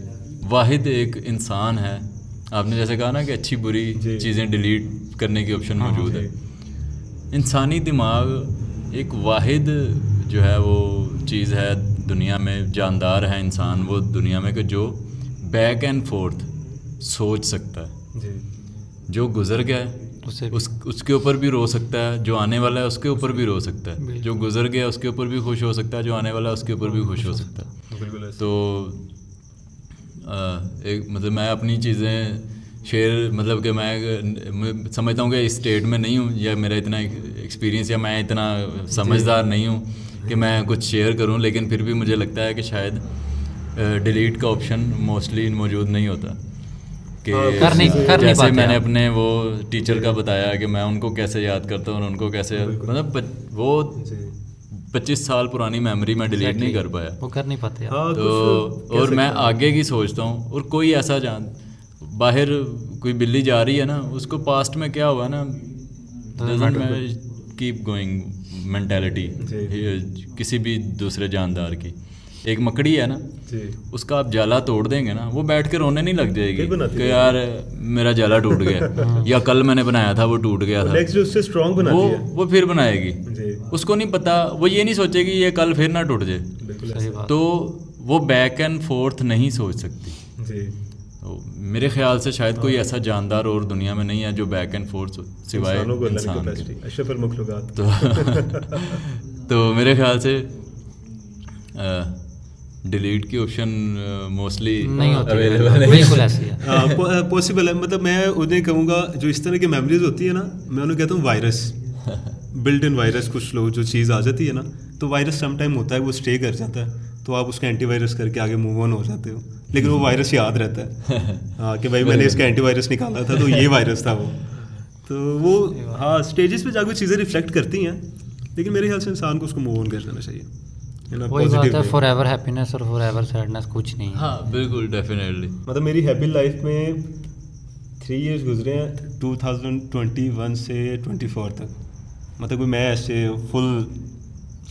واحد ایک انسان ہے. آپ نے جیسے کہا نا کہ اچھی بری چیزیں ڈیلیٹ کرنے کی آپشن موجود ہے. انسانی دماغ ایک واحد جو ہے وہ چیز ہے دنیا میں, جاندار ہے انسان وہ دنیا میں کہ جو بیک اینڈ فورتھ سوچ سکتا ہے. جو گزر گیا ہے اس کے اوپر بھی رو سکتا ہے, جو آنے والا ہے اس کے اوپر بھی رو سکتا ہے. جو گزر گیا اس کے اوپر بھی خوش ہو سکتا ہے, جو آنے والا ہے اس کے اوپر بھی خوش ہو سکتا ہے. تو ایک مطلب میں اپنی چیزیں شیئر, مطلب کہ میں سمجھتا ہوں کہ اس اسٹیٹ میں نہیں ہوں, یا میرا اتنا ایکسپیرینس, یا میں اتنا سمجھدار نہیں ہوں کہ میں کچھ شیئر کروں. لیکن پھر بھی مجھے لگتا ہے کہ شاید ڈیلیٹ کا آپشن موسٹلی موجود نہیں ہوتا. کہ جیسے میں نے اپنے وہ ٹیچر کا بتایا کہ میں ان کو کیسے یاد کرتا ہوں اور ان کو کیسے, مطلب وہ 25 سال پرانی میموری میں ڈیلیٹ نہیں کر پایا, وہ کر نہیں پاتے. تو اور میں آگے کی سوچتا ہوں, اور کوئی ایسا باہر کوئی بلی جا رہی ہے نا, اس کو پاسٹ میں کیا ہوا نا, کیپ گوئنگ مینٹیلٹی کسی بھی دوسرے جاندار کی. ایک مکڑی ہے نا, اس کا آپ جالا توڑ دیں گے نا, وہ بیٹھ کے رونے نہیں لگ جائے گی کہ یار میرا جالا ٹوٹ گیا, یا کل میں نے بنایا تھا وہ ٹوٹ گیا تھا. وہ پھر بنائے گی, اس کو نہیں پتا, وہ یہ نہیں سوچے گی یہ کل پھر نہ ٹوٹ جائے. تو وہ بیک اینڈ فورتھ نہیں سوچ سکتی. تو میرے خیال سے شاید کوئی ایسا جاندار اور دنیا میں نہیں ہے جو بیک اینڈ فورتھ سوائے انسان کے. تو میرے خیال سے ڈیلیٹ کی آپشن موسٹلی نہیں ہوتی, بالکل ایسی ہے, پاسبل ہے. مطلب میں انہیں کہوں گا جو اس طرح کی میموریز ہوتی ہے نا, میں انہیں کہتا ہوں وائرس, بلٹ ان وائرس. کچھ لوگ جو چیز آ جاتی ہے نا, تو وائرس سم ٹائم ہوتا ہے وہ اسٹے کر جاتا ہے, تو آپ اس کا اینٹی وائرس کر کے آگے موو آن ہو جاتے ہو, لیکن وہ وائرس یاد رہتا ہے ہاں کہ بھائی میں نے اس کا اینٹی وائرس نکالا تھا تو یہ وائرس تھا وہ. تو وہ ہاں اسٹیجز پہ جا کے چیزیں ریفلیکٹ کرتی ہیں, لیکن میرے خیال سے انسان کو اس کو موو آن کر جانا چاہیے. وہی بات ہے, فار ایور ہیپینس اور فار ایور سیڈنس کچھ نہیں ہے. ہاں بالکل ڈیفینیٹلی. مطلب میری ہیپی لائف میں 3 ایئرس گزرے ہیں 2021 سے 24 تک. مطلب کوئی میں ایسے فل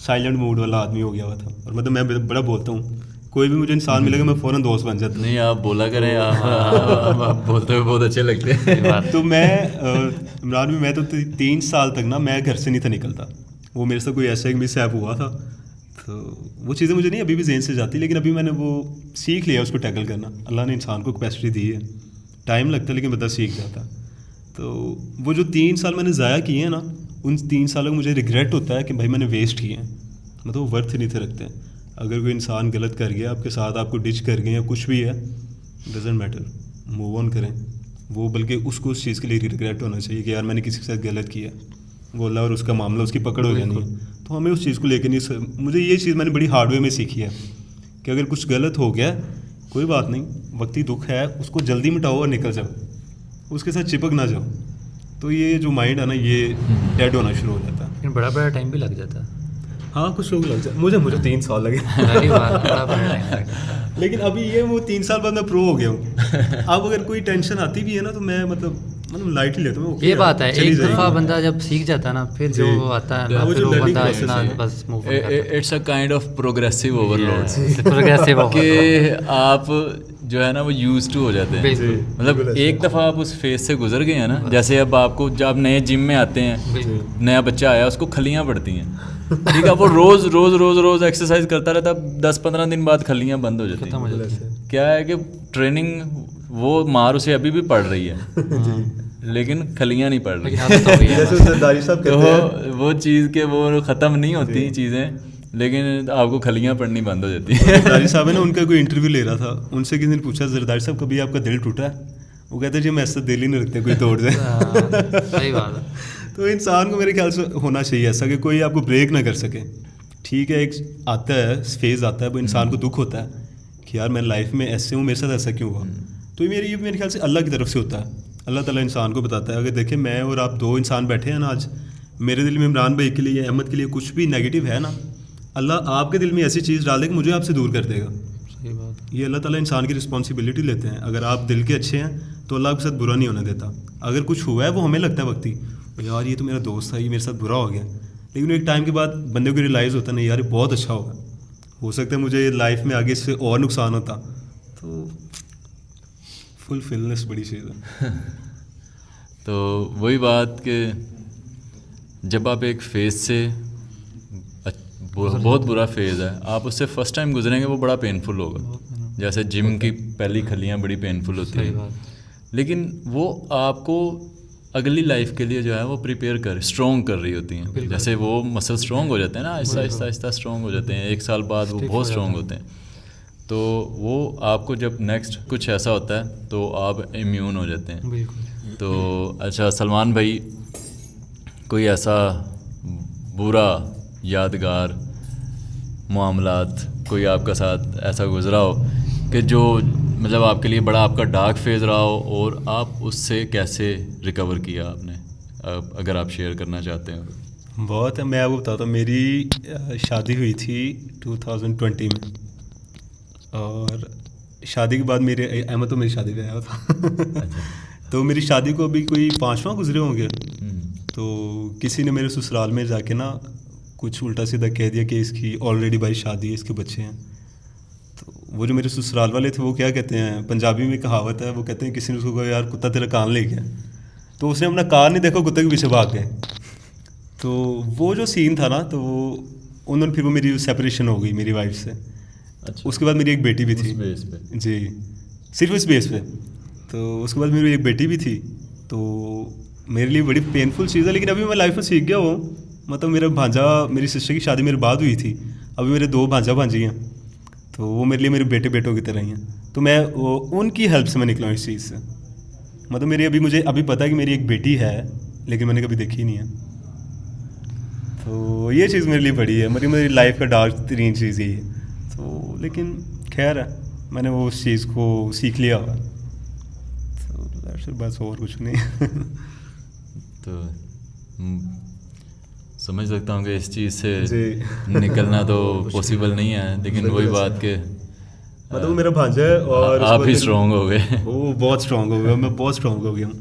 سائلنٹ موڈ والا آدمی ہو گیا ہوا تھا, اور مطلب میں بڑا بولتا ہوں, کوئی بھی مجھے انسان ملے گا میں فوراً دوست بن جاتا ہوں. نہیں آپ بولا کریں, آپ بولتے ہوئے بہت اچھے لگتے ہیں. تو میں عمران میں تو 3 سال تک نا میں گھر سے نہیں تھا نکلتا. وہ میرے سے کوئی ایسا ایک مس ایپ ہوا تھا, تو وہ چیزیں مجھے نہیں ابھی بھی ذہن سے جاتی, لیکن ابھی میں نے وہ سیکھ لیا اس کو ٹیکل کرنا. اللہ نے انسان کو کیپیسٹی دی ہے, ٹائم لگتا ہے لیکن بندہ سیکھ جاتا. تو وہ جو 3 سال میں نے ضائع کیے ہیں نا, ان 3 سالوں کو مجھے ریگریٹ ہوتا ہے کہ بھائی میں نے ویسٹ کیے ہیں. مطلب وہ ورتھ نہیں تھے رکھتے. اگر کوئی انسان غلط کر گیا آپ کے ساتھ, آپ کو ڈچ کر گئے یا کچھ بھی ہے, ڈزنٹ میٹر, موو آن کریں. وہ بلکہ اس کو اس چیز کے لیے ریگریٹ ہونا چاہیے کہ یار میں نے کسی کے ساتھ غلط کیا, وہ اللہ اور اس کا معاملہ اس کی پکڑ ہو جانی ہے. تو ہمیں اس چیز کو لے کے نہیں, مجھے یہ چیز میں نے بڑی ہارڈ وے میں سیکھی ہے کہ اگر کچھ غلط ہو گیا کوئی بات نہیں, وقتی دکھ ہے اس کو جلدی مٹاؤ اور نکل جاؤ, اس کے ساتھ چپک نہ جاؤ. تو یہ جو مائنڈ ہے نا یہ ڈیڈ ہونا شروع ہو جاتا ہے. بڑا ٹائم بھی لگ جاتا ہے. ہاں کچھ لوگ لگ جاتے, مجھے 3 سال لگے, لیکن ابھی یہ وہ 3 سال بعد میں پرو ہو گیا ہوں. اب اگر کوئی ٹینشن آتی بھی ہے نا تو میں مطلب لائٹ ہی لیتا ہوں. یہ بات ہے, ایک دفعہ بندہ جب سیکھ جاتا ہے نا, پھر جو آتا ہے پھر وہ بندہ اتنا بس موو کرتا ہے. It's a kind of progressive overload, کہ آپ جو ہے نا وہ یوز ٹو ہو جاتے ہیں. مطلب ایک دفعہ آپ اس فیز سے گزر گئے ہیں نا, جیسے اب آپ کو جب نئے جم میں آتے ہیں, نیا بچہ آیا, اس کو کھلیاں پڑتی ہیں, ٹھیک ہے, وہ روز روز روز روز ایکسرسائز کرتا رہتا, 10-15 دن بعد کھلیاں بند ہو جاتی ہیں. کیا ہے کہ ٹریننگ وہ مار اسے ابھی بھی پڑ رہی ہے, لیکن کھلیاں نہیں پڑ رہی. تو وہ چیز کہ وہ ختم نہیں ہوتی چیزیں, لیکن آپ کو کھلیاں پڑنی بند ہو جاتی ہیں. زرداری صاحب ہے نا, ان کا کوئی انٹرویو لے رہا تھا, ان سے کسی نے پوچھا زرداری صاحب کبھی آپ کا دل ٹوٹا ہے؟ وہ کہتے ہیں جی ہم ایسا دل ہی نہیں رکھتے کوئی توڑ دے. صحیح بات ہے. تو انسان کو میرے خیال سے ہونا چاہیے ایسا کہ کوئی آپ کو بریک نہ کر سکے. ٹھیک ہے ایک آتا ہے فیز آتا ہے, وہ انسان کو دکھ ہوتا ہے کہ یار میں لائف میں ایسے ہوں, میرے ساتھ ایسا کیوں ہوا. تو یہ میرے خیال سے اللہ کی طرف سے ہوتا ہے. اللہ تعالیٰ انسان کو بتاتا ہے. اگر دیکھیں میں اور آپ دو انسان بیٹھے ہیں نا آج, میرے دل میں عمران بھائی کے لیے, احمد کے لیے کچھ بھی نیگیٹو ہے نا, اللہ آپ کے دل میں ایسی چیز ڈال دے کہ مجھے آپ سے دور کر دے گا. صحیح بات. یہ اللہ تعالیٰ انسان کی رسپانسبلٹی لیتے ہیں. اگر آپ دل کے اچھے ہیں تو اللہ آپ کے ساتھ برا نہیں ہونے دیتا. اگر کچھ ہوا ہے وہ ہمیں لگتا ہے وقتی یار یہ تو میرا دوست تھا, یہ میرے ساتھ برا ہو گیا, لیکن ایک ٹائم کے بعد بندے کو ریلائز ہوتا نہیں یار یہ بہت اچھا ہوگا, ہو سکتا ہے مجھے لائف میں آگے سے اور نقصان ہوتا. تو فلفلنس بڑی چیز ہے. تو وہی بات کہ جب آپ ایک فیز سے بہت برا فیز ہے, آپ اس سے فرسٹ ٹائم گزریں گے وہ بڑا پینفل ہوگا. جیسے جم کی پہلی کھلیاں بڑی پینفل ہوتی ہیں, لیکن وہ آپ کو اگلی لائف کے لیے جو ہے وہ پریپیئر اسٹرانگ کر رہی ہوتی ہیں. جیسے وہ مسل اسٹرانگ ہو جاتے ہیں نا, آہستہ آہستہ آہستہ اسٹرانگ ہو جاتے ہیں, ایک سال بعد وہ بہت اسٹرانگ ہوتے ہیں. تو وہ آپ کو جب نیکسٹ کچھ ایسا ہوتا ہے تو آپ امیون ہو جاتے ہیں. تو اچھا سلمان بھائی, کوئی ایسا برا یادگار معاملات کوئی آپ کا ساتھ ایسا گزرا ہو کہ جو مطلب آپ کے لیے بڑا آپ کا ڈارک فیز رہا ہو, اور آپ اس سے کیسے ریکور کیا آپ نے, اگر آپ شیئر کرنا چاہتے ہیں؟ بہت ہے. میں آپ کو بتاتا ہوں, میری شادی ہوئی تھی 2020 میں, اور شادی کے بعد میرے احمد تو میری شادی پہ آیا تھا. تو میری شادی کو ابھی کوئی 5واں گزرے ہوں گے. تو کسی نے میرے سسرال میں جا کے نا کچھ الٹا سیدھا کہہ دیا کہ اس کی آلریڈی بھائی شادی ہے, اس کے بچے ہیں. تو وہ جو میرے سسرال والے تھے وہ کیا کہتے ہیں, پنجابی میں کہاوت ہے, وہ کہتے ہیں کسی نے اس کو کہا یار کتا تیرا کان لے گیا, تو اس نے اپنا کان نہیں دیکھا, کتے کے پیچھے بھاگ گئے. تو وہ جو سین تھا نا, تو وہ انہوں نے پھر وہ میری سیپریشن ہو گئی میری وائف سے. اس کے بعد میری ایک بیٹی بھی تھی. جی صرف اس بیس پہ. تو اس کے بعد میری ایک بیٹی بھی تھی. تو میرے لیے بڑی پینفل چیز ہے, لیکن ابھی میں لائف میں سیکھ گیا ہوں. مطلب میرا بھانجا, میری سسٹر کی شادی میرے بعد ہوئی تھی, ابھی میرے 2 بھانجا بھانجی ہیں, تو وہ میرے لیے میرے بیٹوں کی طرح ہی ہیں. تو میں ان کی ہیلپ سے میں نکلا ہوں اس چیز سے. مطلب مجھے ابھی پتہ ہے کہ میری ایک بیٹی ہے, لیکن میں نے کبھی دیکھی نہیں ہے. تو یہ چیز میرے لیے بڑی ہے, میری لائف کا ڈارک ترین چیز یہی ہے. تو لیکن خیر ہے, میں نے وہ اس چیز کو سیکھ لیا ہوا. تو بس اور کچھ نہیں. تو سمجھ سکتا ہوں کہ اس چیز سے نکلنا تو پاسبل نہیں ہے, لیکن وہی بات کہ مطلب وہ میرا بھانجا ہے اور آپ ہی اسٹرانگ ہو گئے. وہ بہت اسٹرانگ ہو گیا, میں بہت اسٹرانگ ہو گیا ہوں.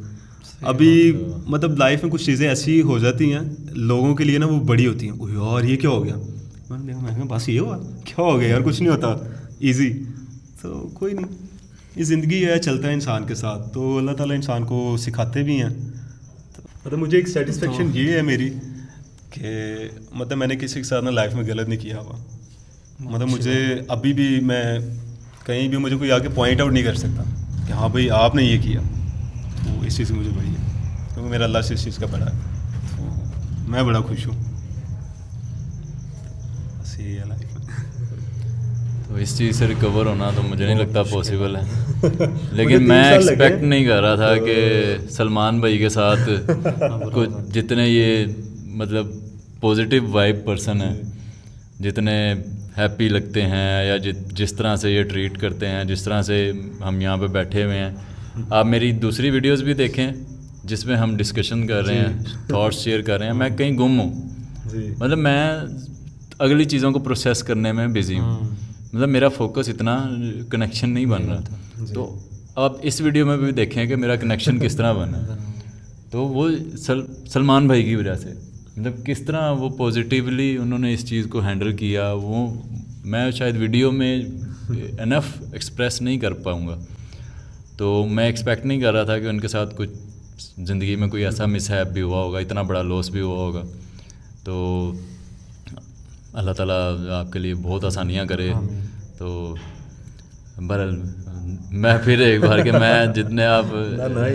ابھی مطلب لائف میں کچھ چیزیں ایسی ہو جاتی ہیں لوگوں کے لیے نا, وہ بڑی ہوتی ہیں. یار یہ کیا ہو گیا, میں نے دیکھا بس یہ ہوا, کیا ہو گیا یار, کچھ نہیں ہوتا ایزی. تو کوئی نہیں, یہ زندگی ہے, چلتا ہے انسان کے ساتھ. تو اللہ تعالیٰ انسان کو سکھاتے بھی ہیں. مطلب مجھے ایک سیٹسفیکشن یہ ہے میری کہ مطلب میں نے کسی کے ساتھ نا لائف میں غلط نہیں کیا ہوا. مطلب مجھے ابھی بھی میں کہیں بھی مجھے کوئی آ کے پوائنٹ آؤٹ نہیں کر سکتا کہ ہاں بھائی آپ نے یہ کیا. تو اس چیز سے مجھے بڑی ہے, کیونکہ میرا اللہ سے اس چیز کا بڑا ہے. تو میں بڑا خوش ہوں. بس یہی ہے لائف میں. تو اس چیز سے ریکور ہونا تو مجھے نہیں لگتا پاسبل ہے, لیکن میں ایکسپیکٹ نہیں کر رہا تھا کہ سلمان بھائی کے ساتھ کچھ جتنے یہ مطلب پازیٹیو وائب پرسن ہیں, جتنے ہیپی لگتے ہیں, یا جس طرح سے یہ ٹریٹ کرتے ہیں, جس طرح سے ہم یہاں پہ بیٹھے ہوئے ہیں. آپ میری دوسری ویڈیوز بھی دیکھیں جس میں ہم ڈسکشن کر رہے ہیں, تھاٹس شیئر کر رہے ہیں. میں کہیں گم ہوں, مطلب میں اگلی چیزوں کو پروسیس کرنے میں بزی ہوں. مطلب میرا فوکس اتنا کنیکشن نہیں بن رہا تھا. تو آپ اس ویڈیو میں بھی دیکھیں کہ میرا کنیکشن کس طرح بنا. تو وہ سلمان بھائی کی وجہ سے, مطلب کس طرح وہ پازیٹیولی انہوں نے اس چیز کو ہینڈل کیا, وہ میں شاید ویڈیو میں انف ایکسپریس نہیں کر پاؤں گا. تو میں ایکسپیکٹ نہیں کر رہا تھا کہ ان کے ساتھ کچھ زندگی میں کوئی ایسا مس ہیپ بھی ہوا ہوگا, اتنا بڑا لاس بھی ہوا ہوگا. تو اللہ تعالیٰ آپ کے لیے بہت آسانیاں کرے. تو بہرحال میں پھر ایک بار کہ میں جتنے آپ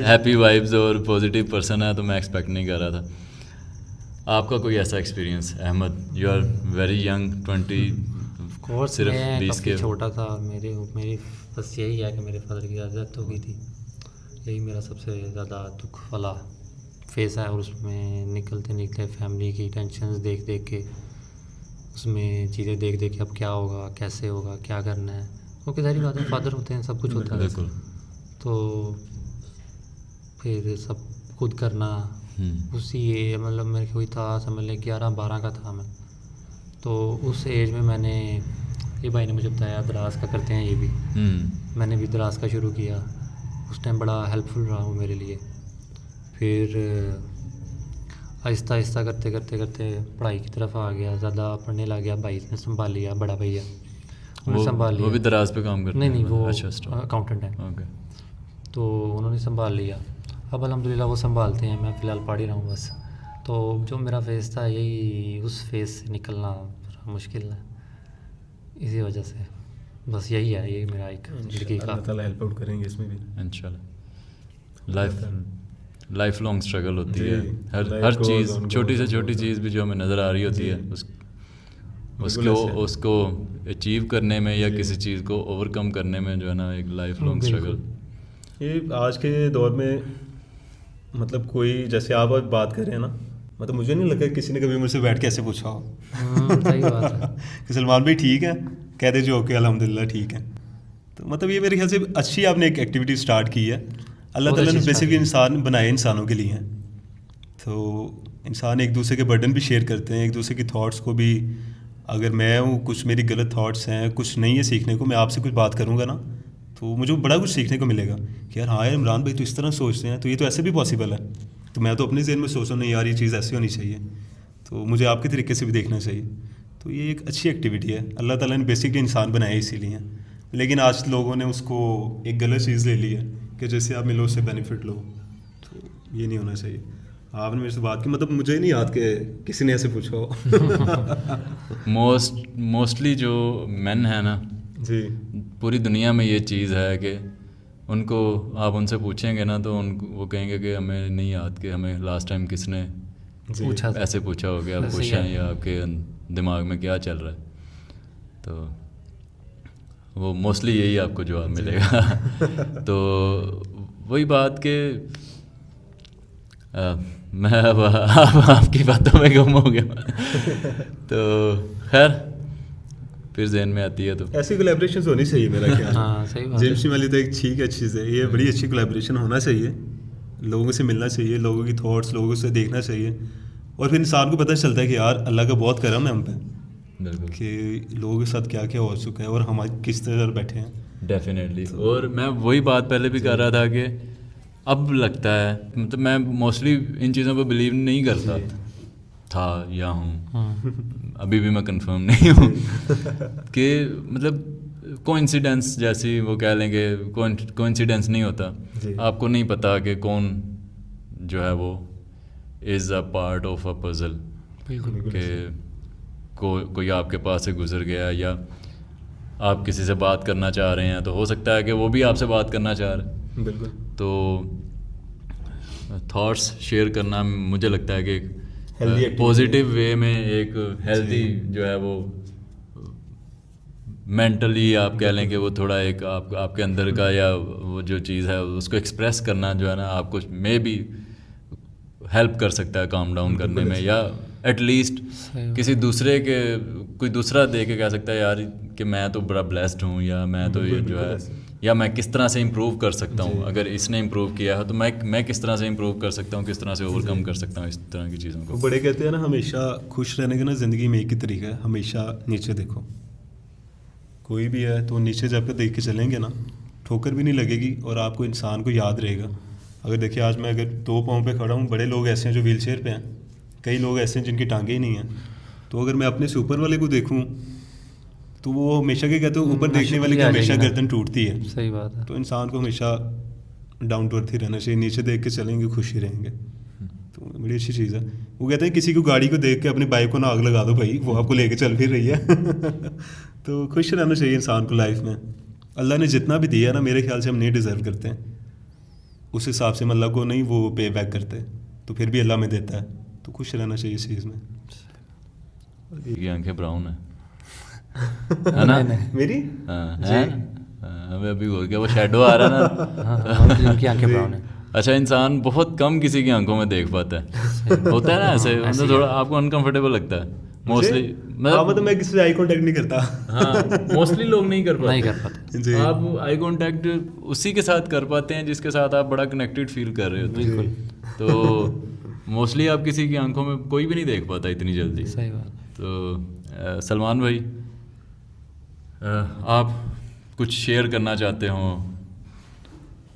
ہیپی وائبز اور پازیٹیو پرسن ہیں, تو میں ایکسپیکٹ نہیں کر رہا تھا. آپ کا کوئی ایسا experience Ahmed? You are very young, 20 صرف 20 کے. چھوٹا تھا. میری بس یہی ہے کہ میرے فادر کی ڈیتھ ہو گئی تھی. یہی میرا سب سے زیادہ دکھ والا فیس ہے اور اس میں نکلتے فیملی کی ٹینشنز دیکھ کے، اس میں چیزیں دیکھ کے اب کیا ہوگا، کیسے ہوگا، کیا کرنا ہے، کیونکہ ظاہری بات ہے فادر ہوتے ہیں، سب کچھ ہوتا ہے بالکل. تو پھر سب خود کرنا اسی مطلب میرے کوئی تھا سمجھ لیں 11-12 کا تھا میں، تو اس ایج میں میں نے، یہ بھائی نے مجھے بتایا دراز کا کرتے ہیں یہ بھی، میں نے بھی دراز کا شروع کیا، اس ٹائم بڑا ہیلپ فل رہا وہ میرے لیے. پھر آہستہ آہستہ کرتے پڑھائی کی طرف آ گیا، زیادہ پڑھنے لگ گیا، بھائی نے سنبھال لیا، بڑا بھیا انہوں نے سنبھال لیا. وہ بھی دراز پہ کام کرتے ہیں؟ نہیں وہ اچھا اکاؤنٹنٹ ہیں. اوکے. تو انہوں نے سنبھال لیا، اب الحمدللہ وہ سنبھالتے ہیں، میں فی الحال پڑھ ہی رہا ہوں بس. تو جو میرا فیس تھا یہی، اس فیس سے نکلنا مشکل ہے، اسی وجہ سے بس یہی ہے، یہ میرا ایک زندگی کا. اللہ تعالیٰ ہیلپ آؤٹ کریں گے اس میں بھی انشاءاللہ. لائف لانگ اسٹرگل ہوتی ہے، ہر چیز، چھوٹی سے چھوٹی چیز بھی جو ہمیں نظر آ رہی ہوتی ہے اس کو اچیو کرنے میں یا کسی چیز کو اوور کم کرنے میں جو ہے نا ایک لائف لانگ اسٹرگل. یہ آج کے دور میں مطلب کوئی جیسے آپ بات کر رہے ہیں نا، مطلب مجھے نہیں لگا کسی نے کبھی مجھ سے بیٹھ کے ایسے پوچھا ہو صحیح بات ہے کہ سلمان بھائی ٹھیک ہے، کہتے جو اوکے الحمدللہ ٹھیک ہے. تو مطلب یہ میرے خیال سے اچھی آپ نے ایک ایکٹیویٹی اسٹارٹ کی ہے. اللہ تعالیٰ نے بیسکلی انسان بنائے انسانوں کے لیے ہیں، تو انسان ایک دوسرے کے برڈن بھی شیئر کرتے ہیں، ایک دوسرے کی تھاٹس کو بھی. اگر میں ہوں، کچھ میری غلط تھاٹس ہیں، کچھ نہیں ہے سیکھنے کو، میں آپ سے کچھ بات کروں گا نا تو مجھے بڑا کچھ سیکھنے کو ملے گا کہ یار ہاں یار عمران بھائی تو اس طرح سوچتے ہیں، تو یہ تو ایسے بھی پاسبل ہے. تو میں تو اپنے ذہن میں سوچ رہا ہوں نہیں یار یہ چیز ایسی ہونی چاہیے، تو مجھے آپ کے طریقے سے بھی دیکھنا چاہیے. تو یہ ایک اچھی ایکٹیویٹی ہے. اللہ تعالیٰ نے بیسکلی انسان بنایا اسی لیے، لیکن آج لوگوں نے اس کو ایک غلط چیز لے لی ہے کہ جیسے آپ ملو اس سے بینیفٹ لو. تو یہ نہیں ہونا چاہیے. آپ نے میرے سے بات کی، مطلب مجھے نہیں یاد کہ کسی نے ایسے پوچھا ہو. موسٹلی جو مین ہیں نا جی، پوری دنیا میں یہ چیز ہے کہ ان کو آپ ان سے پوچھیں گے نا تو وہ کہیں گے کہ ہمیں نہیں یاد کہ ہمیں لاسٹ ٹائم کس نے ایسے پوچھا ہو گیا. آپ پوچھیں یا آپ کے دماغ میں کیا چل رہا ہے، تو وہ موسٹلی یہی آپ کو جواب ملے گا. تو وہی بات کہ میں اب آپ کی باتوں میں گم ہو گیا. تو خیر پھر ذہن میں آتی ہے تو ایسی کولیبریشنز ہونی چاہیے میرا خیال. ہاں صحیح بات ہے. جیمس والی تو ایک ٹھیک ہے چیز ہے، یہ بڑی اچھی کولیبریشن ہونا چاہیے. لوگوں سے ملنا چاہیے، لوگوں کی تھاٹس لوگوں سے دیکھنا چاہیے، اور پھر انسان کو پتہ چلتا ہے کہ یار اللہ کا بہت کرم ہے ہم پہ، بالکل کہ لوگوں کے ساتھ کیا کیا ہو چکا ہے اور ہم کس طرح بیٹھے ہیں. ڈیفینیٹلی. اور میں وہی بات پہلے بھی کر رہا تھا کہ اب لگتا ہے، مطلب میں موسٹلی ان چیزوں پہ بلیو نہیں کرتا تھا یا ہوں، ابھی بھی میں کنفرم نہیں ہوں کہ مطلب کوئنسیڈنس جیسی وہ کہہ لیں گے، کوئنسیڈنس نہیں ہوتا. آپ کو نہیں پتا کہ کون جو ہے وہ is a part of a puzzle, کہ کوئی آپ کے پاس سے گزر گیا یا آپ کسی سے بات کرنا چاہ رہے ہیں تو ہو سکتا ہے کہ وہ بھی آپ سے بات کرنا چاہ رہے ہیں. بالکل. تو تھاٹس شیئر کرنا مجھے لگتا ہے کہ پازیٹیو وے میں ایک ہیلدی جو ہے وہ مینٹلی آپ کہہ لیں کہ وہ تھوڑا ایک آپ کے اندر کا یا وہ جو چیز ہے اس کو ایکسپریس کرنا جو ہے نا آپ کو مے بی ہیلپ کر سکتا ہے کام ڈاؤن کرنے میں، یا ایٹ لیسٹ کسی دوسرے کے کوئی دوسرا دے کے کہہ سکتا ہے یار کہ میں تو بڑا بلیسڈ ہوں، یا میں تو یہ جو ہے یا میں کس طرح سے امپروو کر سکتا ہوں. اگر اس نے امپروو کیا ہے تو میں کس طرح سے امپروو کر سکتا ہوں، کس طرح سے اوور کم کر سکتا ہوں اس طرح کی چیزوں کو. بڑے کہتے ہیں نا ہمیشہ خوش رہنے کا نا زندگی میں ایک ہی طریقہ ہے، ہمیشہ نیچے دیکھو. کوئی بھی ہے تو نیچے جب تک دیکھ کے چلیں گے نا ٹھوکر بھی نہیں لگے گی اور آپ کو انسان کو یاد رہے گا. اگر دیکھیں آج میں اگر 2 پاؤں پہ کھڑا ہوں، بڑے لوگ ایسے ہیں جو ویل چیئر پہ ہیں، کئی لوگ ایسے ہیں جن کی ٹانگیں ہی نہیں ہیں. تو اگر میں اپنے سے اوپر والے کو دیکھوں تو وہ ہمیشہ کے کہتے ہیں اوپر دیکھنے والے کی ہمیشہ گردن ٹوٹتی ہے. صحیح بات ہے. تو انسان کو ہمیشہ ڈاؤن ٹو ارتھ ہی رہنا چاہیے، نیچے دیکھ کے چلیں گے خوش ہی رہیں گے. تو بڑی اچھی چیز ہے. وہ کہتے ہیں کسی کو گاڑی کو دیکھ کے اپنی بائک کو نہ آگ لگا دو بھائی، وہ آپ کو لے کے چل پھر رہی ہے. تو خوش رہنا چاہیے انسان کو لائف میں. اللہ نے جتنا بھی دیا ہے نا میرے خیال سے ہم نہیں ڈیزرو کرتے ہیں، اس حساب سے ہم اللہ کو نہیں وہ پے بیک کرتے، تو پھر بھی اللہ میں دیتا ہے. تو خوش رہنا چاہیے اس چیز میں. یہ آنکھیں براؤن ہیں نا میری؟ ہاں ہمیں ابھی ہو گیا وہ شیڈو آ رہا نا، ان کی آنکھیں براؤن ہیں. اچھا انسان بہت کم کسی کی آنکھوں میں دیکھ پاتا ہے, ہوتا ہے نا ایسے, مطلب تھوڑا آپ کو انکمفرٹیبل لگتا ہے موسٹلی, مطلب میں کسی سے آئی کانٹیکٹ نہیں کرتا. ہاں موسٹلی لوگ نہیں کر پاتے. جی آپ آئی کانٹیکٹ اسی کے ساتھ کر پاتے ہیں جس کے ساتھ آپ بڑا کنیکٹڈ فیل کر رہے ہوتے ہیں. تو موسٹلی آپ کسی کی آنکھوں میں کوئی بھی نہیں دیکھ پاتا اتنی جلدی. صحیح بات. تو سلمان بھائی آپ کچھ شیئر کرنا چاہتے ہوں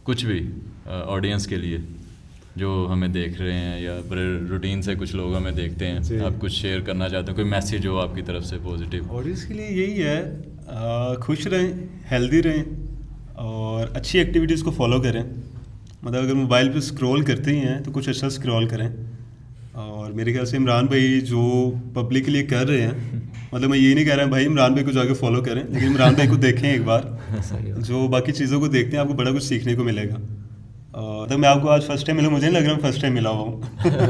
کچھ بھی آڈینس کے لیے جو ہمیں دیکھ رہے ہیں, یا بڑے روٹین سے کچھ لوگ ہمیں دیکھتے ہیں, آپ کچھ شیئر کرنا چاہتے ہیں, کوئی میسیج ہو آپ کی طرف سے پازیٹیو؟ آڈینس کے لیے یہی ہے, خوش رہیں, ہیلدی رہیں, اور اچھی ایکٹیویٹیز کو فالو کریں. مطلب اگر موبائل پہ اسکرول کرتے ہی ہیں تو کچھ اچھا اسکرول کریں. اور میرے خیال سے عمران بھائی جو پبلک کے لیے کر رہے ہیں, مطلب میں یہ نہیں کہہ رہا بھائی عمران بھائی کو جا کے فالو کریں, لیکن عمران بھائی کو دیکھیں ایک بار, جو باقی چیزوں کو دیکھتے ہیں آپ کو بڑا کچھ سیکھنے کو ملے گا. تو میں آپ کو آج فرسٹ ٹائم ملا, مجھے نہیں لگ رہا میں فرسٹ ٹائم ملا ہوا ہوں.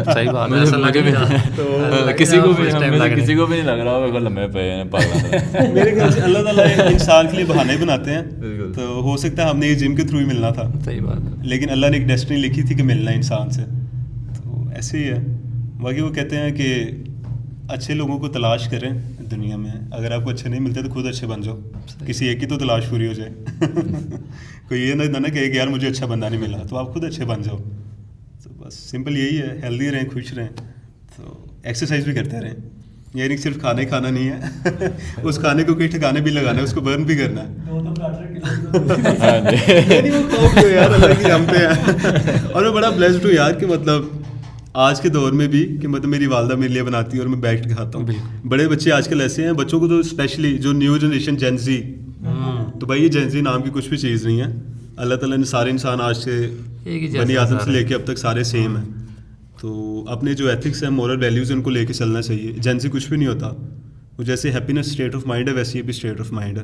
صحیح بات ہے, کسی کو بھی نہیں لگ رہا لمبے پے ہیں. میرے خیال سے اللہ تعالیٰ انسان کے لیے بہانے بناتے ہیں, تو ہو سکتا ہے ہم نے یہ جم کے تھرو ہی ملنا تھا. صحیح بات ہے, لیکن اللہ نے ایک ڈیسٹنی لکھی تھی کہ ملنا ہے انسان سے, تو ایسے ہی ہے. باقی وہ کہتے ہیں کہ اچھے لوگوں کو تلاش کریں دنیا میں, اگر آپ کو اچھے نہیں ملتے تو خود اچھے بن جاؤ, کسی ایک کی تو تلاش پوری ہو جائے. کوئی یہ نہ کہ یار مجھے اچھا بندہ نہیں ملا, تو آپ خود اچھے بن جاؤ. تو بس سمپل یہی ہے, ہیلدی رہیں, خوش رہیں, تو ایکسرسائز بھی کرتے رہیں. یہ نہیں صرف کھانا نہیں ہے, اس کھانے کو کوئی ٹھکانے بھی لگانا ہے, اس کو برن بھی کرنا ہے. یار اللہ کی رحمت ہے. اور میں بڑا بلیسڈ ہوں یار کہ مطلب آج کے دور میں بھی کہ مطلب میری والدہ میرے لیے بناتی ہے اور میں بیٹھ کے کھاتا ہوں. بڑے بچے آج کل ایسے ہیں, بچوں کو تو اسپیشلی جو نیو جنریشن جین زی, تو بھائی یہ جین زی نام کی کچھ بھی چیز نہیں ہے. اللہ تعالیٰ نے سارے انسان آج سے بنی آدم سے لے کے اب تک سارے سیم ہیں. تو اپنے جو ایتھکس ہیں, مورل ویلیوز ہیں, ان کو لے کے چلنا چاہیے. جین زی کچھ بھی نہیں ہوتا, وہ جیسے ہیپینس اسٹیٹ آف مائنڈ ہے ویسے یہ بھی اسٹیٹ آف مائنڈ ہے.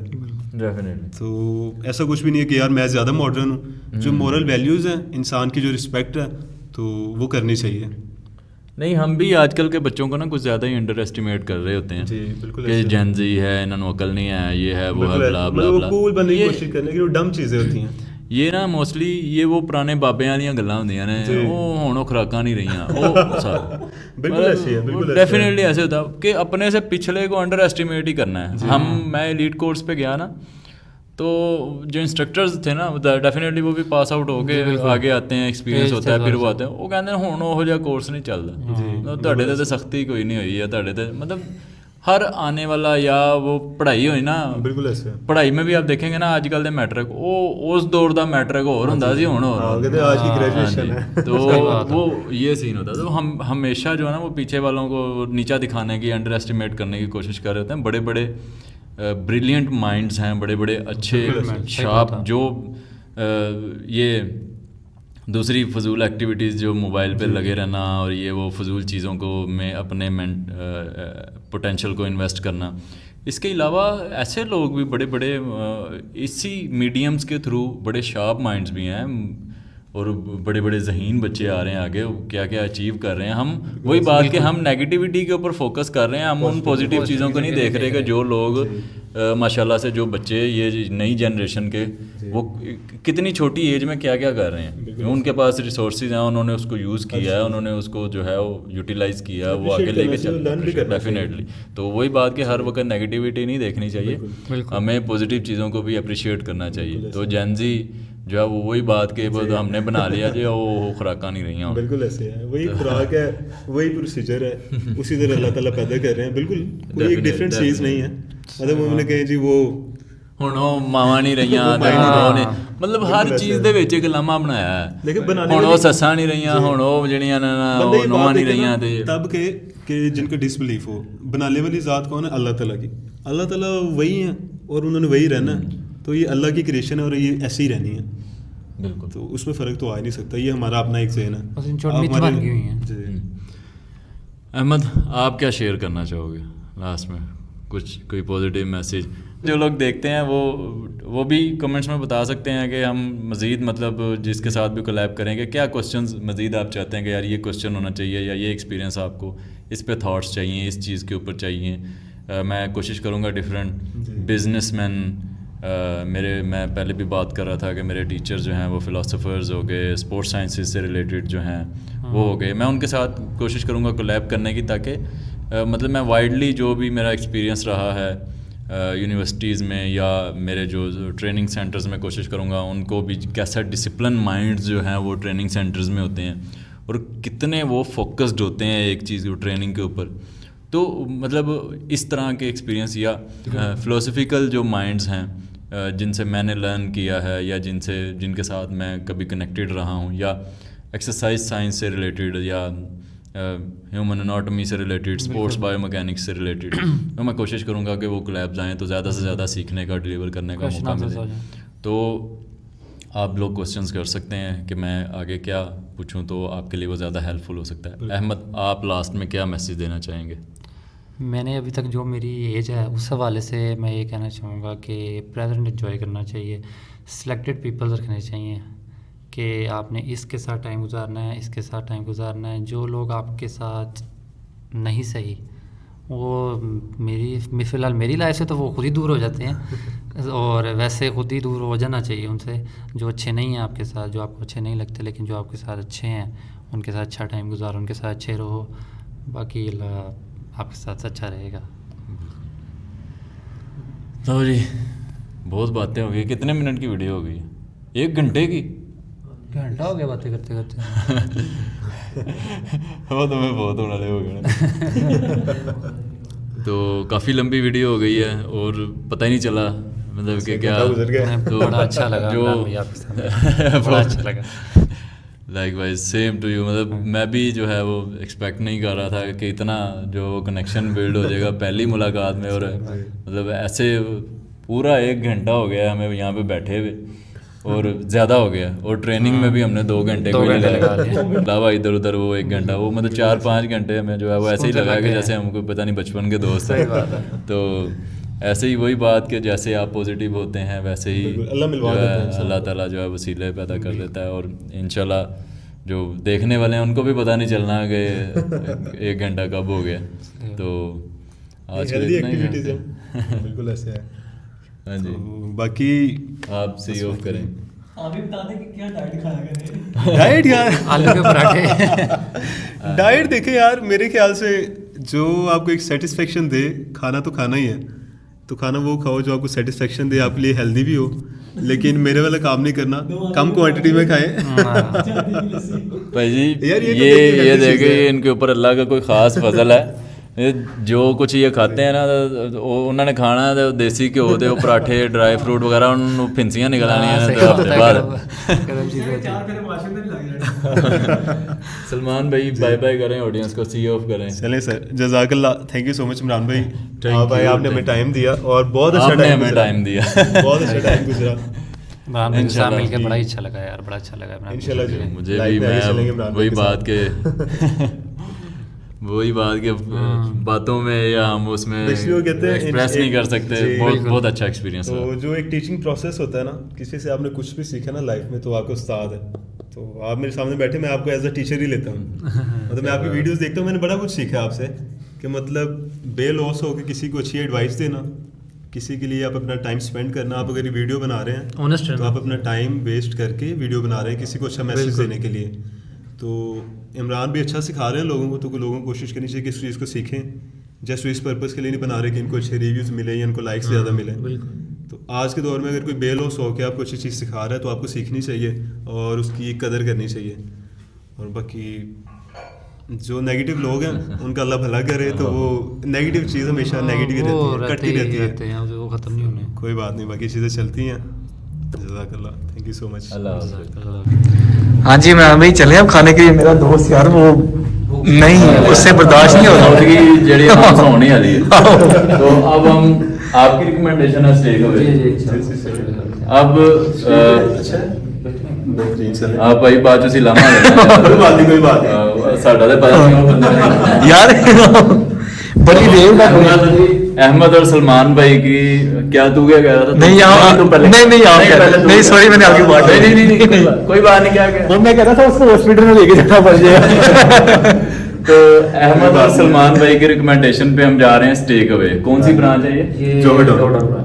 تو ایسا کچھ بھی نہیں ہے کہ یار میں زیادہ ماڈرن ہوں. جو مورل ویلیوز ہیں, انسان کی جو رسپیکٹ ہے, تو وہ کرنی چاہیے. نہیں, ہم بھی آج کل کے بچوں کو نا کچھ زیادہ ہی انڈر ایسٹیمیٹ کر رہے ہوتے ہیں. جی بالکل, کہ جین زی ہے, انہوں نے عقل نہیں ہے, یہ ہے, وہ ہے, بلا بلا بلا. کول بننے کی کوشش کرنے کی وہ ڈم چیزیں ہوتی ہیں. یہ نا موسٹلی یہ وہ پرانے بابے والیاں گلاں ہوندیاں نے, وہ ہن خوراکاں نہیں رہیاں. بالکل ایسے ہے, بالکل ڈیفینیٹلی ایسے ہوتا کہ اپنے سے پچھلے کو انڈر ایسٹیمیٹ ہی کرنا ہے. میں ایلیٹ کورس پہ گیا نا, تو جو انسٹرکٹرز تھے نا ڈیفینیٹلی وہ بھی پاس آؤٹ ہو کے آگے آتے ہیں, ایکسپیرینس ہوتا ہے, پھر وہ آتے ہیں, وہ کہتے ہیں ہن وہ جہا کورس نہیں چلتا. تہاڈے تے سختی کوئی نہیں ہوئی ہے, تہاڈے تے مطلب ہر آنے والا یا وہ پڑھائی ہوئی نا, بالکل ایسے پڑھائی میں بھی آپ دیکھیں گے نا آج کل دے میٹرک وہ اس دور دا میٹرک اور ہوندا سی, ہن آج کی گریجویشن ہے. تو وہ یہ سین ہوتا ہے. تو ہم ہمیشہ جو ہے نا وہ پیچھے والوں کو نیچا دکھانے کی, انڈر ایسٹیمیٹ کرنے کی کوشش کر رہے ہوتے ہیں. بڑے بڑے بریلینٹ مائنڈس ہیں, بڑے بڑے اچھے شارپ, جو یہ دوسری فضول ایکٹیویٹیز جو موبائل پہ لگے رہنا اور یہ وہ فضول چیزوں کو میں اپنے پوٹینشیل کو انویسٹ کرنا, اس کے علاوہ ایسے لوگ بھی بڑے بڑے اسی میڈیمز کے تھرو بڑے شارپ مائنڈس بھی ہیں, اور بڑے بڑے ذہین بچے آ رہے ہیں آگے, کیا کیا اچیو کر رہے ہیں. ہم وہی بات کہ ہم نیگیٹیوٹی کے اوپر فوکس کر رہے ہیں, ہم ان پازیٹیو چیزوں کو نہیں دیکھ رہے کہ جو لوگ ماشاء اللہ سے, جو بچے یہ نئی جنریشن کے, وہ کتنی چھوٹی ایج میں کیا کیا کر رہے ہیں. ان کے پاس ریسورسز ہیں, انہوں نے اس کو یوز کیا ہے, انہوں نے اس کو جو ہے وہ یوٹیلائز کیا ہے, وہ آگے لے کے چل ڈیفینیٹلی. تو وہی بات کہ ہر وقت نیگیٹیوٹی نہیں دیکھنی چاہیے, ہمیں پازیٹیو چیزوں کو بھی اپریشیٹ کرنا چاہیے. تو جین زی جو ہے وہی بات کہ وہ ہم نے بنا لیا جو وہ خوراکاں نہیں رہی ہیں. بالکل ایسے ہے, وہی خوراک ہے, وہی پروسیجر ہے, اسی طرح اللہ تعالیٰ پیدا کر رہے ہیں. بالکل کوئی ایک ڈفرینٹ چیز نہیں ہے. مطلب انہوں نے کہا جی وہ ہن وہ ماواں نہیں رہیاں, مطلب ہر چیز دے وچ ایک لمحہ بنایا ہے. ہن وہ سساں نہیں رہیاں, ہن وہ جڑیاں نواں نہیں رہیاں. تب کہ جن کا ڈس بلیف ہو, بنانے والی ذات کون ہے؟ اللہ تعالیٰ کی. اللہ تعالیٰ وہی ہیں اور انہوں نے وہی رہنا ہے. تو یہ اللہ کی کریشن ہے اور یہ ایسے ہی رہنی ہے. بالکل, تو اس میں فرق تو آ ہی نہیں سکتا. یہ ہمارا اپنا ایک ذہن ہے. احمد, آپ کیا شیئر کرنا چاہو گے لاسٹ میں؟ کچھ کوئی پازیٹیو میسیج جو لوگ دیکھتے ہیں وہ بھی کمنٹس میں بتا سکتے ہیں کہ ہم مزید مطلب جس کے ساتھ بھی کولیب کریں گے, کیا کوشچنز مزید آپ چاہتے ہیں کہ یار یہ کوشچن ہونا چاہیے, یا یہ ایکسپیرینس آپ کو اس پہ تھاٹس چاہیے, اس چیز کے اوپر چاہیے. میں کوشش کروں گا ڈفرینٹ بزنس مین, میں پہلے بھی بات کر رہا تھا کہ میرے ٹیچر جو ہیں وہ فلاسفرز ہو گئے, اسپورٹس سائنسز سے ریلیٹڈ جو ہیں وہ ہو گئے. میں ان کے ساتھ کوشش کروں گا کولیب کرنے کی, تاکہ مطلب میں وائڈلی جو بھی میرا ایکسپیرینس رہا ہے یونیورسٹیز میں یا میرے جو ٹریننگ سینٹرز میں, کوشش کروں گا ان کو بھی کیسا ڈسپلن مائنڈز جو ہیں وہ ٹریننگ سینٹرز میں ہوتے ہیں اور کتنے وہ فوکسڈ ہوتے ہیں ایک چیز کو ٹریننگ کے اوپر. تو مطلب اس طرح کے ایکسپیرینس یا فلاسفیکل جو مائنڈز ہیں جن سے میں نے لرن کیا ہے یا جن کے ساتھ میں کبھی کنیکٹڈ رہا ہوں, یا ایکسرسائز سائنس سے ریلیٹڈ یا ہیومن اناٹمی سے ریلیٹڈ, اسپورٹس بایو مکینکس سے ریلیٹڈ, تو میں کوشش کروں گا کہ وہ کولیبز آئیں تو زیادہ سے زیادہ سیکھنے کا, ڈلیور کرنے کا موقع ملے. تو آپ لوگ کوسچنس کر سکتے ہیں کہ میں آگے کیا پوچھوں, تو آپ کے لیے وہ زیادہ ہیلپ فل ہو سکتا ہے. احمد, آپ لاسٹ میں کیا میسیج دینا چاہیں گے؟ میں نے ابھی تک جو میری ایج ہے اس حوالے سے میں یہ کہنا چاہوں گا کہ پریزنٹ انجوائے کرنا چاہیے, سلیکٹڈ پیپل رکھنے چاہیے کہ آپ نے اس کے ساتھ ٹائم گزارنا ہے, اس کے ساتھ ٹائم گزارنا ہے. جو لوگ آپ کے ساتھ نہیں صحیح, وہ فی الحال میری لائف سے تو وہ خود ہی دور ہو جاتے ہیں, اور ویسے خود ہی دور ہو جانا چاہیے ان سے جو اچھے نہیں ہیں آپ کے ساتھ, جو آپ کو اچھے نہیں لگتے, لیکن جو آپ کے ساتھ اچھے ہیں ان کے ساتھ اچھا ٹائم گزارو, ان کے ساتھ اچھے رہو. باقی اللہ آپ کے ساتھ اچھا رہے گا. تو جی بہت باتیں ہو گئی. کتنے منٹ کی ویڈیو ہو گئی؟ 1 گھنٹے کی. گھنٹہ ہو گیا باتیں کرتے کرتے. وہ تمہیں بہت ہونا ہو گیا. تو کافی لمبی ویڈیو ہو گئی ہے اور پتہ ہی نہیں چلا مطلب کہ کیا. تو بڑا اچھا لگا جو بڑا اچھا لگا. Likewise same to you. مطلب میں بھی جو ہے وہ ایکسپیکٹ نہیں کر رہا تھا کہ اتنا جو کنیکشن بلڈ ہو جائے گا پہلی ملاقات میں, اور مطلب ایسے پورا 1 گھنٹہ ہو گیا ہمیں یہاں پہ بیٹھے ہوئے, اور زیادہ ہو گیا. اور ٹریننگ میں بھی ہم نے 2 گھنٹے علاوہ ادھر ادھر وہ 1 گھنٹہ, وہ مطلب 4-5 گھنٹے ہمیں جو ہے وہ ایسے ہی لگا کہ جیسے ہم کو پتہ نہیں بچپن کے دوست ہیں. تو ایسے ہی وہی بات کہ جیسے آپ پازیٹیو ہوتے ہیں ویسے ہی اللہ تعالیٰ جو ہے وسیلے پیدا کر دیتا ہے, اور انشاءاللہ جو دیکھنے والے ہیں ان کو بھی پتہ نہیں چلنا کہ 1 گھنٹہ کب ہو گیا. تو آج کے اتنا ہی ہے. بالکل ایسے ہے. ہاں جی, باقی آپ سی آف کریں. آپ بھی بتا دیں کہ کیا ڈائٹ کھایا کریں. ڈائٹ یار, آلو کے پراٹھے. ڈائٹ دیکھیں یار, میرے خیال سے جو آپ کو ایک سیٹسفیکشن دے, کھانا تو کھانا ہی ہے, تو کھانا وہ کھاؤ جو آپ کو سیٹسفیکشن دے, آپ کے لیے ہیلدی بھی ہو. لیکن میرے والا کام نہیں کرنا, کم کوانٹٹی میں کھائیں. بھائی جی یہ دیکھیں ان کے اوپر اللہ کا کوئی خاص فضل ہے. جو کچھ یہ کھاتے ہیں نا انہوں نے کھانا ہے دیسی گھیو دے پراٹھے ڈرائی فروٹ وغیرہ, انہوں پھنسیاں نکلانی ہیں بعد. سلمان بھائی بائے بائے کریں آڈینس کو, سی آف کریں. چلیں سر, جزاک اللہ, تھینک یو سو مچ عمران بھائی. بھائی آپ نے ہمیں ٹائم دیا اور بہت اچھا ٹائم دیا, بہت اچھا ٹائم گزرا. مل کے بڑا ہی اچھا لگا یار, بڑا اچھا لگا. انشاءاللہ مجھے بھی, میں وہی بات کے باتوں میں یا ہم اس میں ایکسپریس نہیں کر سکتے. بہت اچھا ایکسپیرینس ہے. جو ایک ٹیچنگ پروسیس ہوتا ہے نا, کسی سے آپ نے کچھ بھی سیکھا نا لائف میں تو آپ کا استاد ہے. تو آپ میرے سامنے بیٹھے, میں آپ کو ایز اے ٹیچر ہی لیتا ہوں. مطلب میں آپ کی ویڈیوز دیکھتا ہوں, میں نے بڑا کچھ سیکھا آپ سے کہ مطلب بے لوس ہو کے کسی کو اچھی ایڈوائس دینا, کسی کے لیے آپ اپنا ٹائم اسپینڈ کرنا. آپ اگر یہ ویڈیو بنا رہے ہیں تو آپ اپنا ٹائم ویسٹ کر کے ویڈیو بنا رہے ہیں کسی کو اچھا میسج دینے کے لیے. تو عمران بھی اچھا سکھا رہے ہیں لوگوں کو, تو لوگوں کو کوشش کرنی چاہیے کہ اس چیز کو سیکھیں. جسٹ اس پرپز کے لیے نہیں بنا رہے کہ ان کو اچھے ریویوز ملیں یا ان کو لائکس زیادہ ملیں. تو آج کے دور میں اگر کوئی بے لوس ہو کے آپ کو اچھی چیز سکھا رہا ہے تو آپ کو سیکھنی چاہیے اور اس کی قدر کرنی چاہیے. اور باقی جو نیگیٹو لوگ ہیں ان کا اللہ بھلا کرے, تو وہ نیگیٹو چیز ہمیشہ نیگیٹو کٹتی رہتی ہے, وہ ختم نہیں ہونے. کوئی بات نہیں, باقی چیزیں چلتی ہیں. جزاک اللہ, تھینک یو سو مچ. ہاں جی عمران بھائی چلیں اب کھانے کے لیے. میرا دوست یار وہ نہیں, اس سے برداشت نہیں ہوتا ہونے والی ہے. تو اب ہم آپ کی ریکمنڈیشن ہے اسٹیک اوے. اب آپ بھائی بات جو سی لاما کوئی بات ساڈا تو پتا نہیں یار بڑی دیر احمد اور سلمان بھائی کی کیا تو کیا کہہ رہا تھا؟ نہیں سوری میں نے آپ کی بات کوئی بات نہیں, کیا وہ میں کہہ رہا تھا اس کو ہاسپٹل میں لے کے جانا پڑ جائے گا. تو احمد اور سلمان بھائی کی ریکمنڈیشن پہ ہم جا رہے ہیں اسٹیک اوے. کون سی برانچ ہے یہ؟ جوہر ڈاؤن.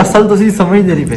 ਅਸਲ ਤੁਸੀਂ ਸਮਝਦੇ ਨਹੀਂ ਪਏ।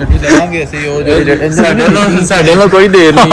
ਗੱਡੀ ਦੇਵਾਂਗੇ ਅਸੀਂ ਉਹ ਸਾਡੇ ਨਾਲ ਕੋਈ ਦੇਰ ਨਹੀਂ,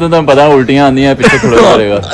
ਨੂੰ ਤਾਂ ਪਤਾ ਉਲਟੀਆਂ ਆਉਂਦੀਆਂ ਪਿੱਛੇ ਖੜੋ ਕਰੇਗਾ।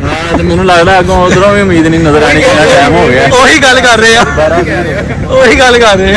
ਹਾਂ ਤੇ ਮੈਨੂੰ ਲੱਗਦਾ ਅੱਗੋਂ ਉਧਰੋਂ ਵੀ ਉਮੀਦ ਨਹੀਂ ਨਜ਼ਰ ਆਣੀ, ਕਿੰਨਾ ਟਾਈਮ ਹੋ ਗਿਆ। ਉਹੀ ਗੱਲ ਕਰ ਰਹੇ ਆ ਉਹੀ ਗੱਲ ਕਰ ਰਹੇ ਆ।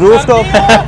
Rooftop।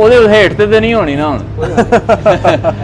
ਉਹਦੇ ਹੇਠ ਤੇ ਨਹੀਂ ਹੋਣੀ ਨਾ ਹੁਣ।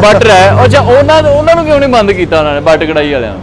ਬਟ ਰਹਿ ਅੱਛਾ ਉਹਨਾਂ ਨੂੰ ਕਿਉਂ ਨਹੀਂ ਬੰਦ ਕੀਤਾ ਉਹਨਾਂ ਨੇ ਬੱਟ ਕਢਾਈ ਵਾਲਿਆਂ ਨੂੰ?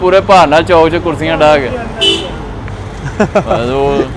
ਪੂਰੇ ਭਾਰ ਨਾਲ ਚੌਕ 'ਚ ਕੁਰਸੀਆਂ ਢਾ ਕੇ।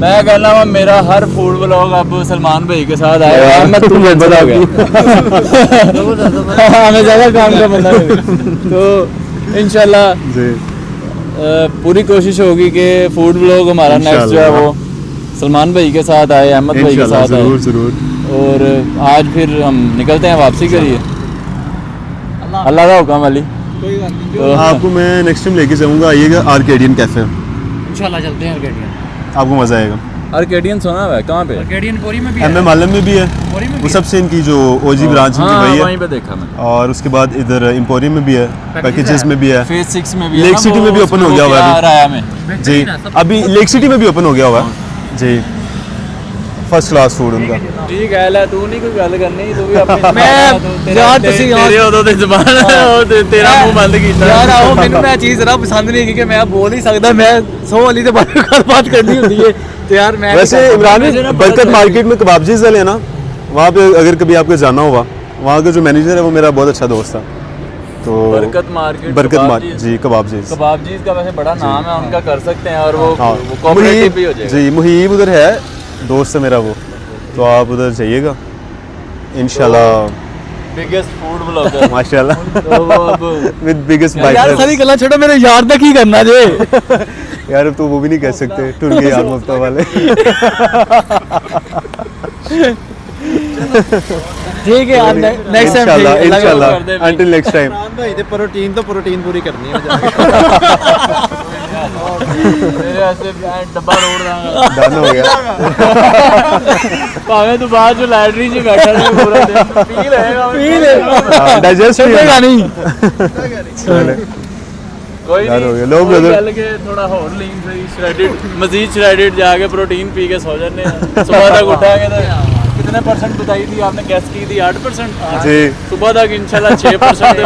میں کہنا ہوں میرا ہر فوڈ بلاگ اب سلمان بھائی کے ساتھ آئے گا. میں تم بتا گیا ہمیں زیادہ کام کا بندہ ہے. تو انشاءاللہ پوری کوشش ہوگی کہ فوڈ بلاگ ہمارا نیکسٹ جو ہے وہ سلمان بھائی کے ساتھ آئے, احمد بھائی کے ساتھ آئے. اور آج پھر ہم نکلتے ہیں واپسی کریے. اللہ کا حکم علی. تو آپ کو میں نیکسٹ ٹائم لے کے جاؤں گا, آئیے گا آرکیڈین کیفے, انشاءاللہ چلتے ہیں آرکیڈین. آپ کو مزہ آئے گا. آرکیڈین سنا ہوا ہے کہاں پہ؟ آرکیڈین پوری میں بھی ایم ایم عالم میں بھی ہے, وہ سب سے ان کی جو او جی برانچ ہے وہی وہیں ہے. پہ دیکھا میں. اور اس کے بعد ادھر امپوریم میں بھی ہے, پیکیجز میں بھی ہے, فیز 6 میں بھی, لیک سٹی میں بھی اوپن ہو گیا ہوا ہے رایا میں. جی ابھی لیک سٹی میں بھی اوپن ہو گیا ہوا ہے جی. فرسٹ کلاس فوڈ ان کا. ٹھیک ہے لے تو نہیں کوئی گل کرنی, تو بھی اپنی میں یار تسی تیرے ادو تے زبان تیرا منہ بند کیتا یار آؤ مینوں میں چیز ذرا پسند نہیں کیونکہ میں بول نہیں سکتا, میں 100 والی سے بات کرنی ہوتی ہے. تو یار میں ویسے عمران برکت مارکیٹ میں کبابجیز والے ہیں نا, وہاں پہ اگر کبھی آپ کو جانا ہوگا, وہاں کا جو مینیجر ہے وہ میرا بہت اچھا دوست تھا. تو برکت مارکیٹ جی کبابجیز کا ویسے بڑا نام ہے ان کا, کر سکتے ہیں. اور وہ کوآپریٹو بھی ہو جائے گا. جی محیب ادھر ہے, دوست ہے میرا وہ, تو آپ ادھر جائیے گا انشاءاللہ. بگیسٹ فوڈ بلاگر ماشاءاللہ ود بگیسٹ یار بائک. ساری گلا چھوڑو, میرے یار تک ہی کرنا جے. یار اب تو وہ بھی نہیں کہہ سکتے ٹر کے یار مفتا والے. ٹھیک ہے یار, نیکسٹ ٹائم انشاءاللہ انٹل نیکسٹ ٹائم. بھائی تے پروٹین پوری کرنی ہے. ایسے ڈبا روڑ رہا ڈن ہو گیا. پاویں تو بعد جو لائبریری میں بیٹھا رہے پورا دن پی لے ڈائجسٹ نہیں. کوئی یار ہو گیا. نہیں, لو برادر چل کے تھوڑا ہور لین صحیح شریڈڈ مزید شریڈڈ جا کے پروٹین پی کے سو جانے ہیں. صبح تک اٹھا کے تو کتنے پرسنٹ بتائی تھی آپ نے, گیس کی تھی 8%. جی صبح تک انشاءاللہ 6%.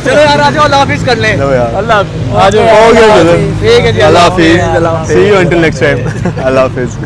چلو یار آ جاؤ, اللہ حافظ کر لیں. لو یار اللہ ہو گیا برادر. ٹھیک ہے جی, اللہ حافظ. سی یو انٹل نیکسٹ ٹائم. اللہ حافظ.